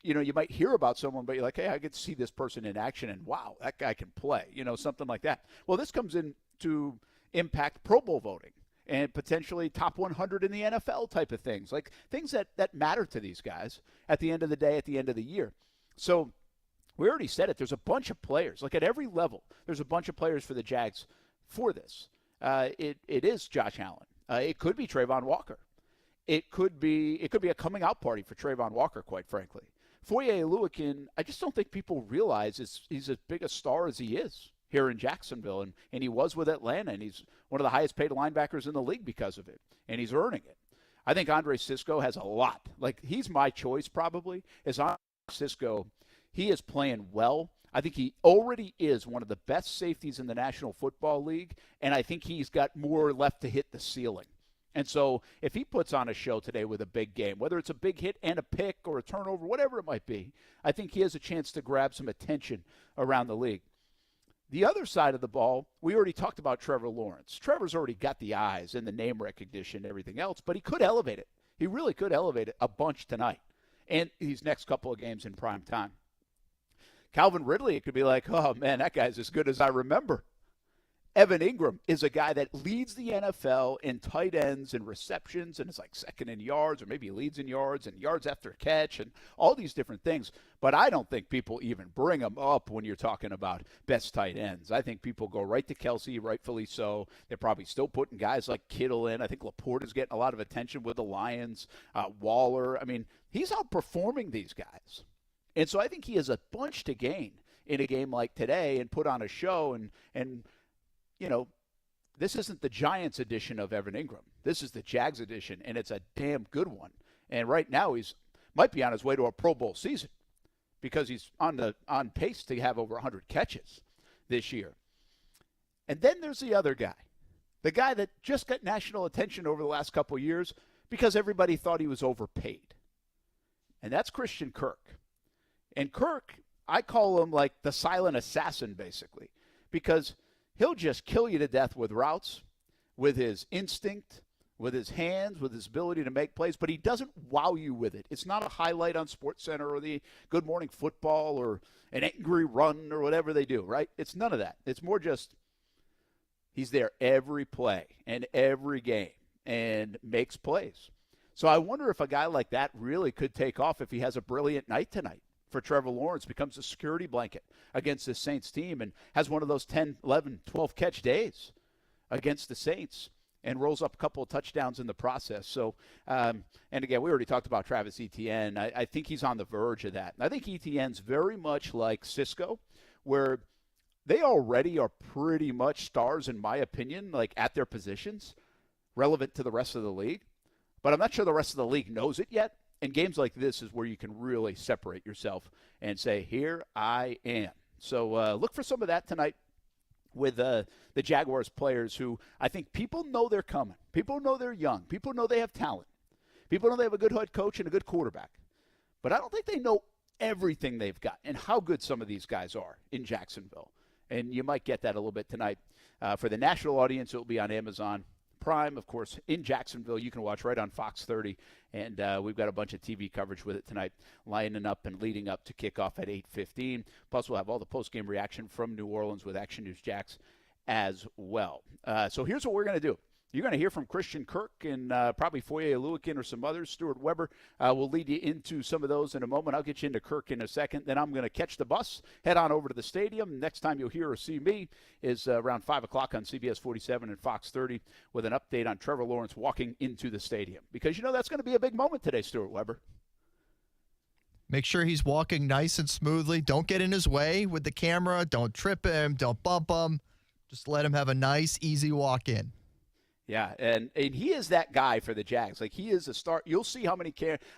you might hear about someone, but you're like, hey, I get to see this person in action, and wow, that guy can play, something like that. Well, this comes in to impact Pro Bowl voting and potentially top 100 in the NFL type of things, like things that matter to these guys at the end of the day, at the end of the year. So we already said it. There's a bunch of players. Like at every level, there's a bunch of players for the Jags for this. It is Josh Allen. It could be Trayvon Walker. It could be a coming out party for Trayvon Walker, quite frankly. Foye Oluokun, I just don't think people realize he's as big a star as he is here in Jacksonville, and he was with Atlanta, and he's one of the highest paid linebackers in the league because of it, and he's earning it. I think Andre Sisco has a lot. Like, he's my choice probably. As Andre Sisco, he is playing well. I think he already is one of the best safeties in the National Football League, and I think he's got more left to hit the ceiling. And so if he puts on a show today with a big game, whether it's a big hit and a pick or a turnover, whatever it might be, I think he has a chance to grab some attention around the league. The other side of the ball, we already talked about Trevor Lawrence. Trevor's already got the eyes and the name recognition and everything else, but he could elevate it. He really could elevate it a bunch tonight and these next couple of games in prime time. Calvin Ridley, it could be like, oh, man, that guy's as good as I remember. Evan Ingram is a guy that leads the NFL in tight ends and receptions, and is like second in yards, or maybe leads in yards and yards after catch and all these different things. But I don't think people even bring him up when you're talking about best tight ends. I think people go right to Kelsey, rightfully so. They're probably still putting guys like Kittle in. I think Laporte is getting a lot of attention with the Lions. Waller, I mean, he's outperforming these guys. And so I think he has a bunch to gain in a game like today and put on a show. And you know, this isn't the Giants edition of Evan Ingram. This is the Jags edition, and it's a damn good one. And right now he's might be on his way to a Pro Bowl season because he's on pace to have over 100 catches this year. And then there's the other guy, The guy that just got national attention over the last couple of years because everybody thought he was overpaid. And that's Christian Kirk. And Kirk, I call him like the silent assassin, basically, because he'll just kill you to death with routes, with his instinct, with his hands, with his ability to make plays, but he doesn't wow you with it. It's not a highlight on SportsCenter or the Good Morning Football or an angry run or whatever they do, right? It's none of that. It's more just he's there every play and every game and makes plays. So I wonder if a guy like that really could take off if he has a brilliant night tonight for Trevor Lawrence, becomes a security blanket against the Saints team and has one of those 10, 11, 12 catch days against the Saints and rolls up a couple of touchdowns in the process. So, and again, we already talked about Travis Etienne. I think he's on the verge of that. And I think Etienne's very much like Cisco, where they already are pretty much stars, in my opinion, like at their positions, relevant to the rest of the league. But I'm not sure the rest of the league knows it yet. And games like this is where you can really separate yourself and say, here I am. So look for some of that tonight with the Jaguars players who I think people know they're coming. People know they're young. People know they have talent. People know they have a good head coach and a good quarterback. But I don't think they know everything they've got and how good some of these guys are in Jacksonville. And you might get that a little bit tonight. For the national audience, it will be on Amazon Prime, of course, in Jacksonville. You can watch right on Fox 30, and we've got a bunch of TV coverage with it tonight, lining up and leading up to kickoff at 8:15. Plus, we'll have all the post-game reaction from New Orleans with Action News Jax as well. So here's what we're going to do. You're going to hear from Christian Kirk and probably Foye Oluokun or some others. Stuart Weber will lead you into some of those in a moment. I'll get you into Kirk in a second. Then I'm going to catch the bus, head on over to the stadium. Next time you'll hear or see me is around 5 o'clock on CBS 47 and Fox 30 with an update on Trevor Lawrence walking into the stadium. Because, you know, that's going to be a big moment today, Stuart Weber. Make sure he's walking nice and smoothly. Don't get in his way with the camera. Don't trip him. Don't bump him. Just let him have a nice, easy walk in. Yeah, and he is that guy for the Jags. Like, he is a star. You'll see how many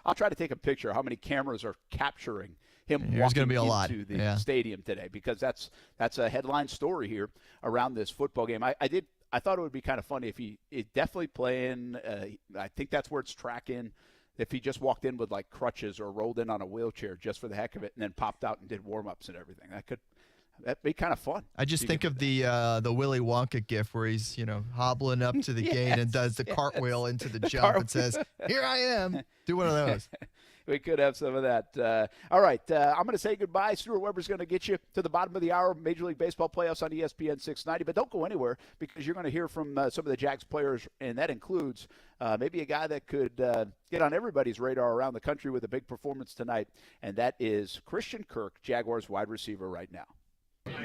I'll try to take a picture of how many cameras are capturing him walking into the stadium today, because that's a headline story here around this football game. I thought it would be kind of funny if he definitely playing. I think that's where it's tracking. If he just walked in with like crutches or rolled in on a wheelchair just for the heck of it, and then popped out and did warm-ups and everything, that'd be kind of fun. I just think of the Willy Wonka gif where he's, hobbling up to the gate and does the cartwheel into the jump and says, "Here I am." Do one of those. We could have some of that. All right, I'm going to say goodbye. Stuart Weber's going to get you to the bottom of the hour, Major League Baseball playoffs on ESPN 690. But don't go anywhere, because you're going to hear from some of the Jags players, and that includes maybe a guy that could get on everybody's radar around the country with a big performance tonight, and that is Christian Kirk, Jaguars wide receiver right now.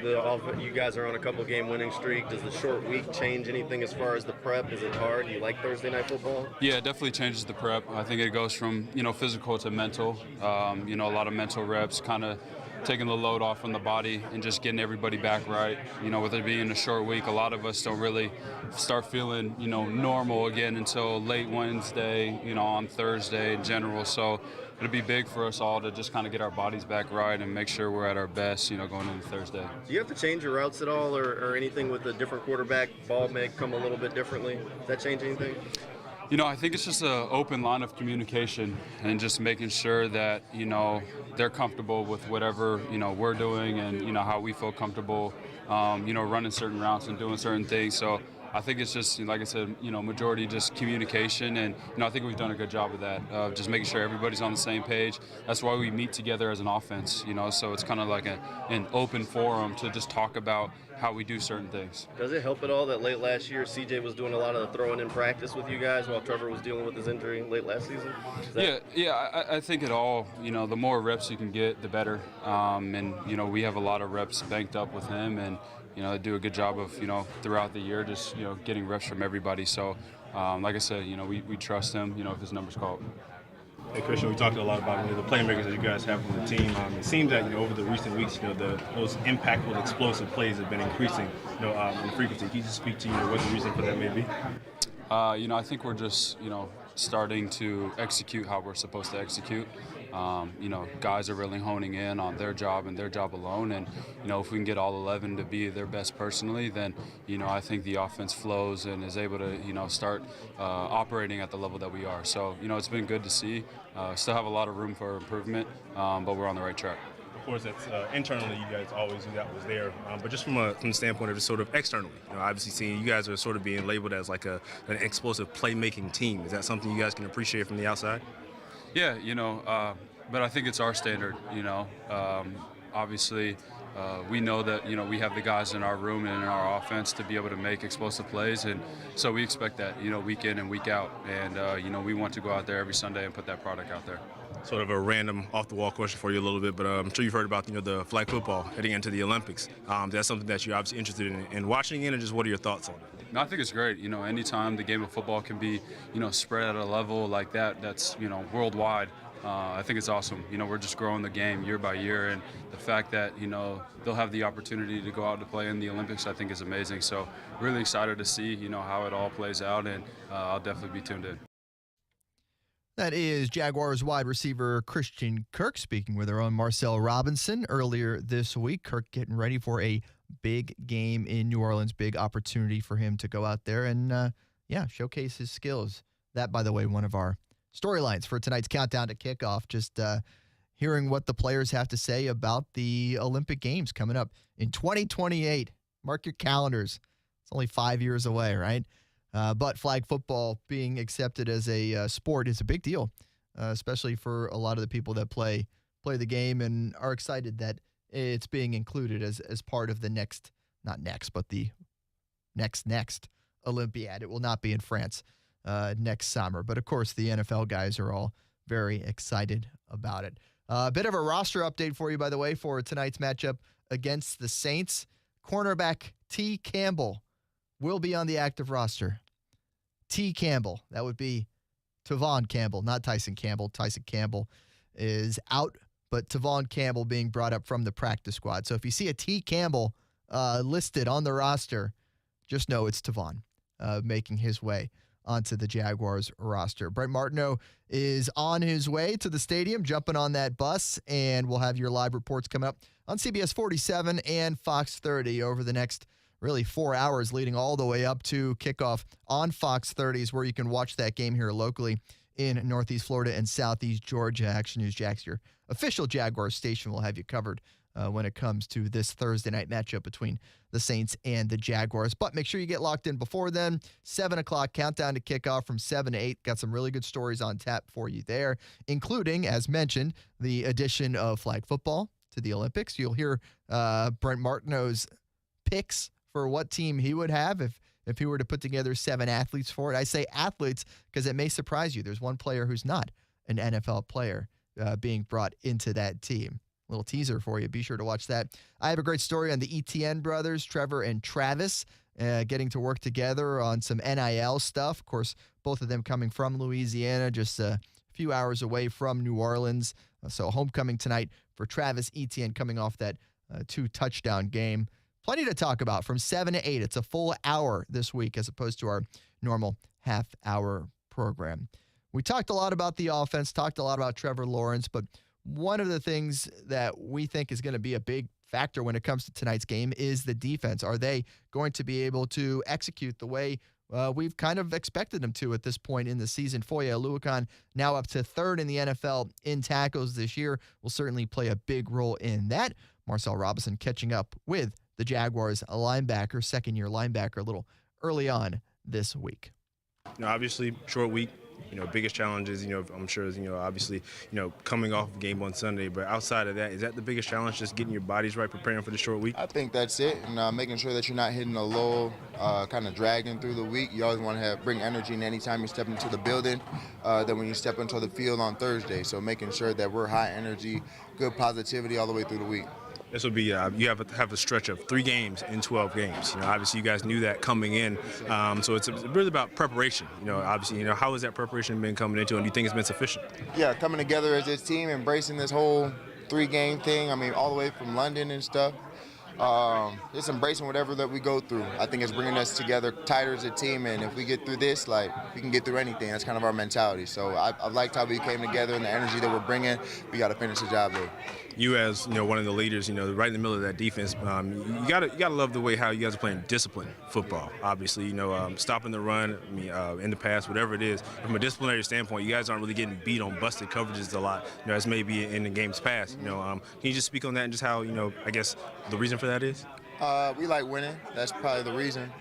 You guys are on a couple-game winning streak. Does the short week change anything as far as the prep? Is it hard? Do you like Thursday night football? Yeah, it definitely changes the prep. I think it goes from, physical to mental. A lot of mental reps, kind of taking the load off on the body and just getting everybody back right. With it being a short week, a lot of us don't really start feeling, normal again until late Wednesday, on Thursday in general. So it'll be big for us all to just kind of get our bodies back right and make sure we're at our best, going into Thursday. Do you have to change your routes at all or anything with a different quarterback? Ball may come a little bit differently. Does that change anything? I think it's just an open line of communication and just making sure that, they're comfortable with whatever, we're doing and, how we feel comfortable, running certain routes and doing certain things. So I think it's just, like I said, majority just communication, and I think we've done a good job of that, just making sure everybody's on the same page. That's why we meet together as an offense, so it's kind of like an open forum to just talk about how we do certain things. Does it help at all that late last year CJ was doing a lot of the throwing in practice with you guys while Trevor was dealing with his injury late last season? I think it all, the more reps you can get, the better. And we have a lot of reps banked up with him, and do a good job of, throughout the year, just, getting reps from everybody. So, like I said, we trust him, if his number's called. Hey, Christian, we talked a lot about the playmakers that you guys have on the team. It seems that, over the recent weeks, those impactful, explosive plays have been increasing, in frequency. Can you just speak to, what the reason for that may be? I think we're just, starting to execute how we're supposed to execute. Guys are really honing in on their job and their job alone. And, if we can get all 11 to be their best personally, then, I think the offense flows and is able to, start operating at the level that we are. So, it's been good to see. Still have a lot of room for improvement, but we're on the right track. Of course, that's internally, you guys always knew that was there. But just from the standpoint of just sort of externally, obviously seeing you guys are sort of being labeled as like an explosive playmaking team. Is that something you guys can appreciate from the outside? Yeah, but I think it's our standard, obviously we know that, we have the guys in our room and in our offense to be able to make explosive plays. And so we expect that, week in and week out. And, we want to go out there every Sunday and put that product out there. Sort of a random off-the-wall question for you a little bit, but I'm sure you've heard about, the flag football heading into the Olympics. That's something that you're obviously interested in watching in, and just what are your thoughts on it? No, I think it's great. Anytime the game of football can be, spread at a level like that, that's, worldwide. I think it's awesome. We're just growing the game year by year, and the fact that, they'll have the opportunity to go out to play in the Olympics, I think is amazing. So really excited to see, how it all plays out, and I'll definitely be tuned in. That is Jaguars wide receiver Christian Kirk speaking with our own Marcel Robinson earlier this week. Kirk getting ready for a big game in New Orleans, big opportunity for him to go out there and, showcase his skills. That, by the way, one of our storylines for tonight's countdown to kickoff, just hearing what the players have to say about the Olympic Games coming up in 2028. Mark your calendars. It's only 5 years away, right? But flag football being accepted as a sport is a big deal, especially for a lot of the people that play the game and are excited that it's being included as part of the next Olympiad. It will not be in France next summer. But, of course, the NFL guys are all very excited about it. A bit of a roster update for you, by the way, for tonight's matchup against the Saints. Cornerback T. Campbell will be on the active roster. T. Campbell. That would be Tavon Campbell, not Tyson Campbell. Tyson Campbell is out, but Tavon Campbell being brought up from the practice squad. So if you see a T. Campbell listed on the roster, just know it's Tavon making his way onto the Jaguars roster. Brent Martineau is on his way to the stadium, jumping on that bus, and we'll have your live reports coming up on CBS 47 and Fox 30 over the next really 4 hours leading all the way up to kickoff on Fox 30 is where you can watch that game here locally in Northeast Florida and Southeast Georgia. Action News Jax, your official Jaguars station, will have you covered when it comes to this Thursday night matchup between the Saints and the Jaguars. But make sure you get locked in before then. 7 o'clock countdown to kickoff from 7 to 8. Got some really good stories on tap for you there, including, as mentioned, the addition of flag football to the Olympics. You'll hear Brent Martineau's picks for what team he would have if he were to put together 7 athletes for it. I say athletes because it may surprise you. There's one player who's not an NFL player being brought into that team. Little teaser for you. Be sure to watch that. I have a great story on the Etienne brothers, Trevor and Travis, getting to work together on some NIL stuff. Of course, both of them coming from Louisiana, just a few hours away from New Orleans. So homecoming tonight for Travis Etienne coming off that 2-touchdown game. Plenty to talk about from 7 to 8. It's a full hour this week as opposed to our normal half-hour program. We talked a lot about the offense, talked a lot about Trevor Lawrence, but one of the things that we think is going to be a big factor when it comes to tonight's game is the defense. Are they going to be able to execute the way we've kind of expected them to at this point in the season? Foye Oluokun, now up to 3rd in the NFL in tackles this year, will certainly play a big role in that. Marcel Robinson catching up with the Jaguars linebacker, second-year linebacker, a little early on this week. Obviously, short week. Biggest challenge is, I'm sure is, obviously, coming off game on Sunday. But outside of that, is that the biggest challenge, just getting your bodies right, preparing for the short week? I think that's it, and making sure that you're not hitting a lull, kind of dragging through the week. You always want to bring energy in anytime you step into the building than when you step into the field on Thursday. So making sure that we're high energy, good positivity all the way through the week. This will be, you have a stretch of 3 games in 12 games. Obviously you guys knew that coming in. So it's really about preparation. Obviously, how has that preparation been coming into, and do you think it's been sufficient? Yeah, coming together as this team, embracing this whole 3-game thing. I mean, all the way from London and stuff. It's embracing whatever that we go through. I think it's bringing us together tighter as a team, and if we get through this, like, we can get through anything. That's kind of our mentality. So I liked how we came together and the energy that we're bringing. We got to finish the job though. You as one of the leaders, right in the middle of that defense, you gotta love the way how you guys are playing disciplined football. Obviously, stopping the run. In the past, whatever it is, from a disciplinary standpoint, you guys aren't really getting beat on busted coverages a lot, as maybe in the games past. Can you just speak on that and just how I guess the reason for that is? We like winning. That's probably the reason.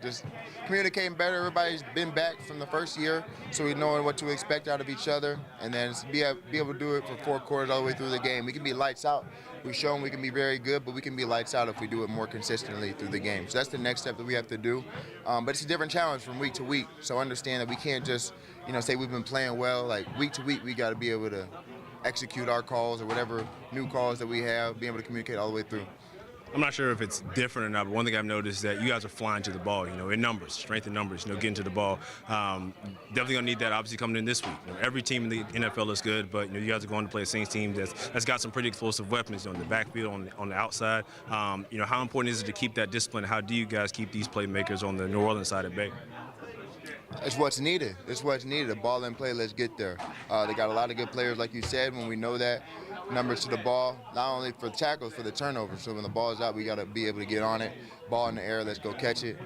Just communicating better. Everybody's been back from the first year, so we know what to expect out of each other, and then be able to do it for 4 quarters all the way through the game. We can be lights out. We've shown we can be very good, but we can be lights out if we do it more consistently through the game. So that's the next step that we have to do. But it's a different challenge from week to week. So understand that we can't just, say we've been playing well. Like week to week, we got to be able to execute our calls or whatever new calls that we have, be able to communicate all the way through. I'm not sure if it's different or not, but one thing I've noticed is that you guys are flying to the ball, in numbers, strength in numbers, getting to the ball. Definitely going to need that, obviously, coming in this week. Every team in the NFL is good, but, you guys are going to play a Saints team that's got some pretty explosive weapons on the backfield, on the outside. How important is it to keep that discipline? How do you guys keep these playmakers on the New Orleans side at bay? It's what's needed. It's what's needed. A ball and play, let's get there. They got a lot of good players, like you said, when we know that. Numbers to the ball, not only for tackles, for the turnovers. So when the ball's out, we got to be able to get on it. Ball in the air, let's go catch it.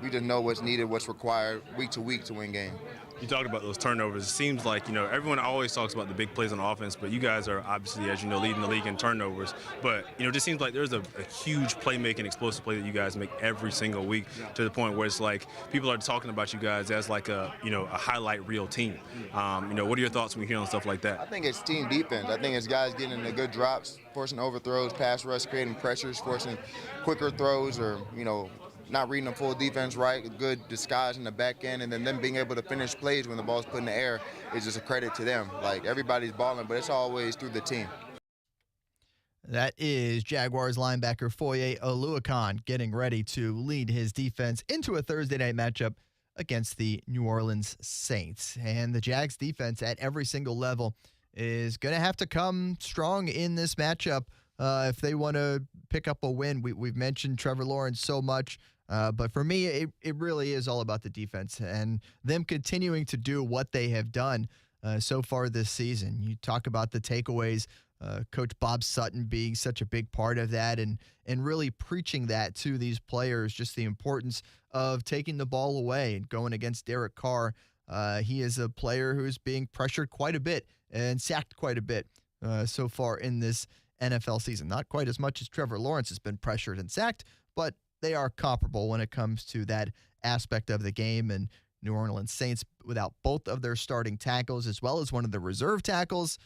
We just know what's needed, what's required week to week to win games. You talked about those turnovers. It seems like, everyone always talks about the big plays on offense, but you guys are obviously, as you know, leading the league in turnovers. But, it just seems like there's a huge playmaking, explosive play that you guys make every single week to the point where it's like people are talking about you guys as like a highlight reel team. What are your thoughts when you hear on stuff like that? I think it's team defense. I think it's guys getting the good drops, forcing overthrows, pass rush, creating pressures, forcing quicker throws or, not reading the full defense right, good disguise in the back end, and then them being able to finish plays when the ball's put in the air is just a credit to them. Like, everybody's balling, but it's always through the team. That is Jaguars linebacker Foye Oluokun getting ready to lead his defense into a Thursday night matchup against the New Orleans Saints. And the Jags defense at every single level is going to have to come strong in this matchup if they want to pick up a win. We've mentioned Trevor Lawrence so much. But for me, it really is all about the defense and them continuing to do what they have done so far this season. You talk about the takeaways, Coach Bob Sutton being such a big part of that and really preaching that to these players, just the importance of taking the ball away and going against Derek Carr. He is a player who's being pressured quite a bit and sacked quite a bit so far in this NFL season. Not quite as much as Trevor Lawrence has been pressured and sacked, but they are comparable when it comes to that aspect of the game. And New Orleans Saints without both of their starting tackles as well as one of the reserve tackles.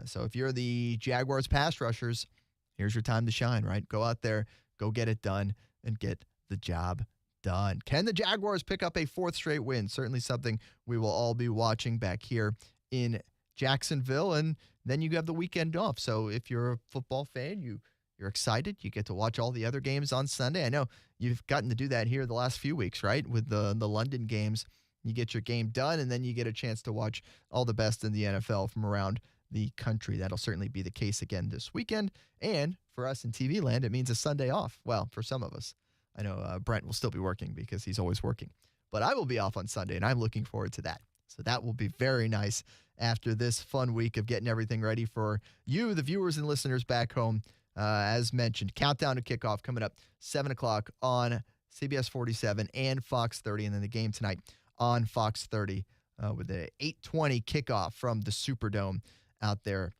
So if you're the Jaguars pass rushers, here's your time to shine, right? Go out there, go get it done, and get the job done. Can the Jaguars pick up a 4th straight win? Certainly something we will all be watching back here in Jacksonville. And then you have the weekend off. So if you're a football fan, you're excited. You get to watch all the other games on Sunday. I know you've gotten to do that here the last few weeks, right? With the London games, you get your game done, and then you get a chance to watch all the best in the NFL from around the country. That'll certainly be the case again this weekend. And for us in TV land, it means a Sunday off. Well, for some of us. I know Brent will still be working because he's always working. But I will be off on Sunday, and I'm looking forward to that. So that will be very nice after this fun week of getting everything ready for you, the viewers and listeners back home. As mentioned, countdown to kickoff coming up 7 o'clock on CBS 47 and Fox 30, and then the game tonight on Fox 30 with the 8:20 kickoff from the Superdome out there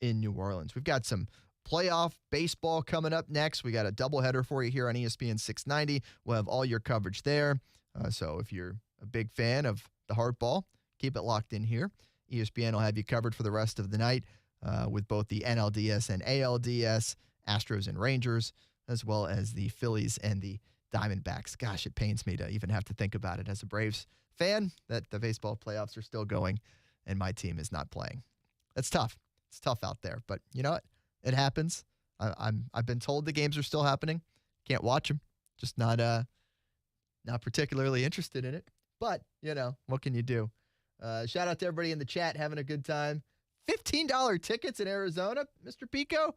in New Orleans. We've got some playoff baseball coming up next. We got a doubleheader for you here on ESPN 690. We'll have all your coverage there. So if you're a big fan of the hardball, keep it locked in here. ESPN will have you covered for the rest of the night. With both the NLDS and ALDS, Astros and Rangers, as well as the Phillies and the Diamondbacks. Gosh, it pains me to even have to think about it as a Braves fan that the baseball playoffs are still going and my team is not playing. It's tough. It's tough out there, but you know what? It happens. I've been told the games are still happening. Can't watch them. Just not particularly interested in it. But, what can you do? Shout out to everybody in the chat having a good time. $15 tickets in Arizona, Mr. Pico.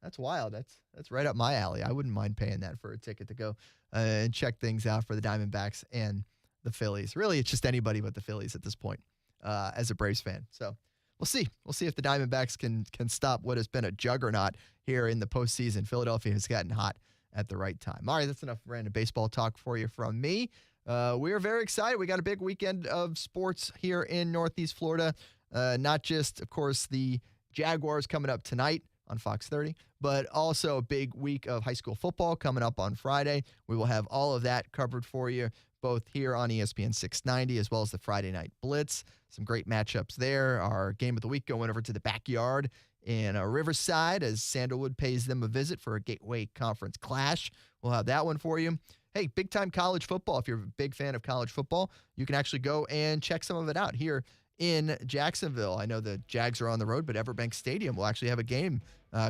That's wild. That's right up my alley. I wouldn't mind paying that for a ticket to go and check things out for the Diamondbacks and the Phillies. Really, it's just anybody but the Phillies at this point as a Braves fan. So we'll see. We'll see if the Diamondbacks can stop what has been a juggernaut here in the postseason. Philadelphia has gotten hot at the right time. All right, that's enough random baseball talk for you from me. We are very excited. We got a big weekend of sports here in Northeast Florida. Not just, of course, the Jaguars coming up tonight on Fox 30, but also a big week of high school football coming up on Friday. We will have all of that covered for you, both here on ESPN 690 as well as the Friday Night Blitz. Some great matchups there. Our game of the week going over to the backyard in Riverside as Sandalwood pays them a visit for a Gateway Conference clash. We'll have that one for you. Hey, big-time college football. If you're a big fan of college football, you can actually go and check some of it out here in Jacksonville. I know the Jags are on the road, but Everbank Stadium will actually have a game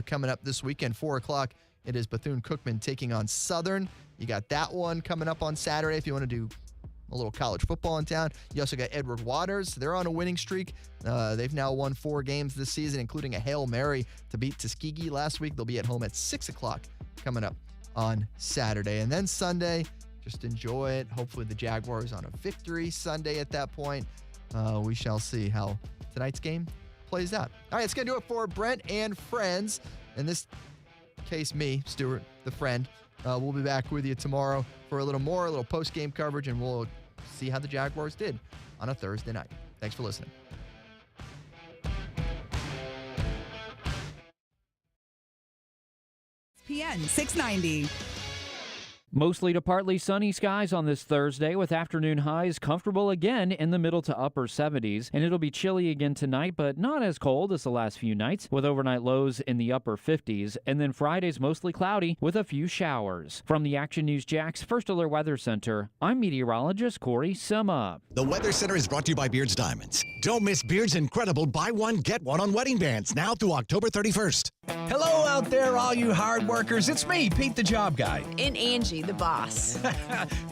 coming up this weekend, 4 o'clock. It is Bethune-Cookman taking on Southern. You got that one coming up on Saturday if you want to do a little college football in town. You also got Edward Waters. They're on a winning streak. They've now won 4 games this season, including a Hail Mary to beat Tuskegee last week. They'll be at home at 6 o'clock coming up on Saturday. And then Sunday, just enjoy it. Hopefully the Jaguars on a victory Sunday at that point. We shall see how tonight's game plays out. All right, it's going to do it for Brent and Friends. In this case, me, Stuart, the friend. We'll be back with you tomorrow for a little post-game coverage, and we'll see how the Jaguars did on a Thursday night. Thanks for listening. ESPN 690. Mostly to partly sunny skies on this Thursday with afternoon highs comfortable again in the middle to upper 70s. And it'll be chilly again tonight, but not as cold as the last few nights with overnight lows in the upper 50s. And then Friday's mostly cloudy with a few showers. From the Action News Jax First Alert Weather Center, I'm meteorologist Corey Summa. The Weather Center is brought to you by Beards Diamonds. Don't miss Beards' incredible buy one, get one on wedding bands now through October 31st. Hello out there, all you hard workers. It's me, Pete the Job Guy. And Angie, the boss.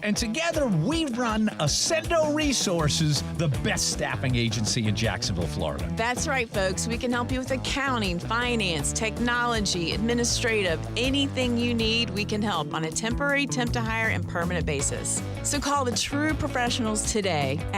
And together we run Ascendo Resources, the best staffing agency in Jacksonville, Florida. That's right, folks. We can help you with accounting, finance, technology, administrative, anything you need, we can help on a temporary, temp to hire, and permanent basis. So call the true professionals today at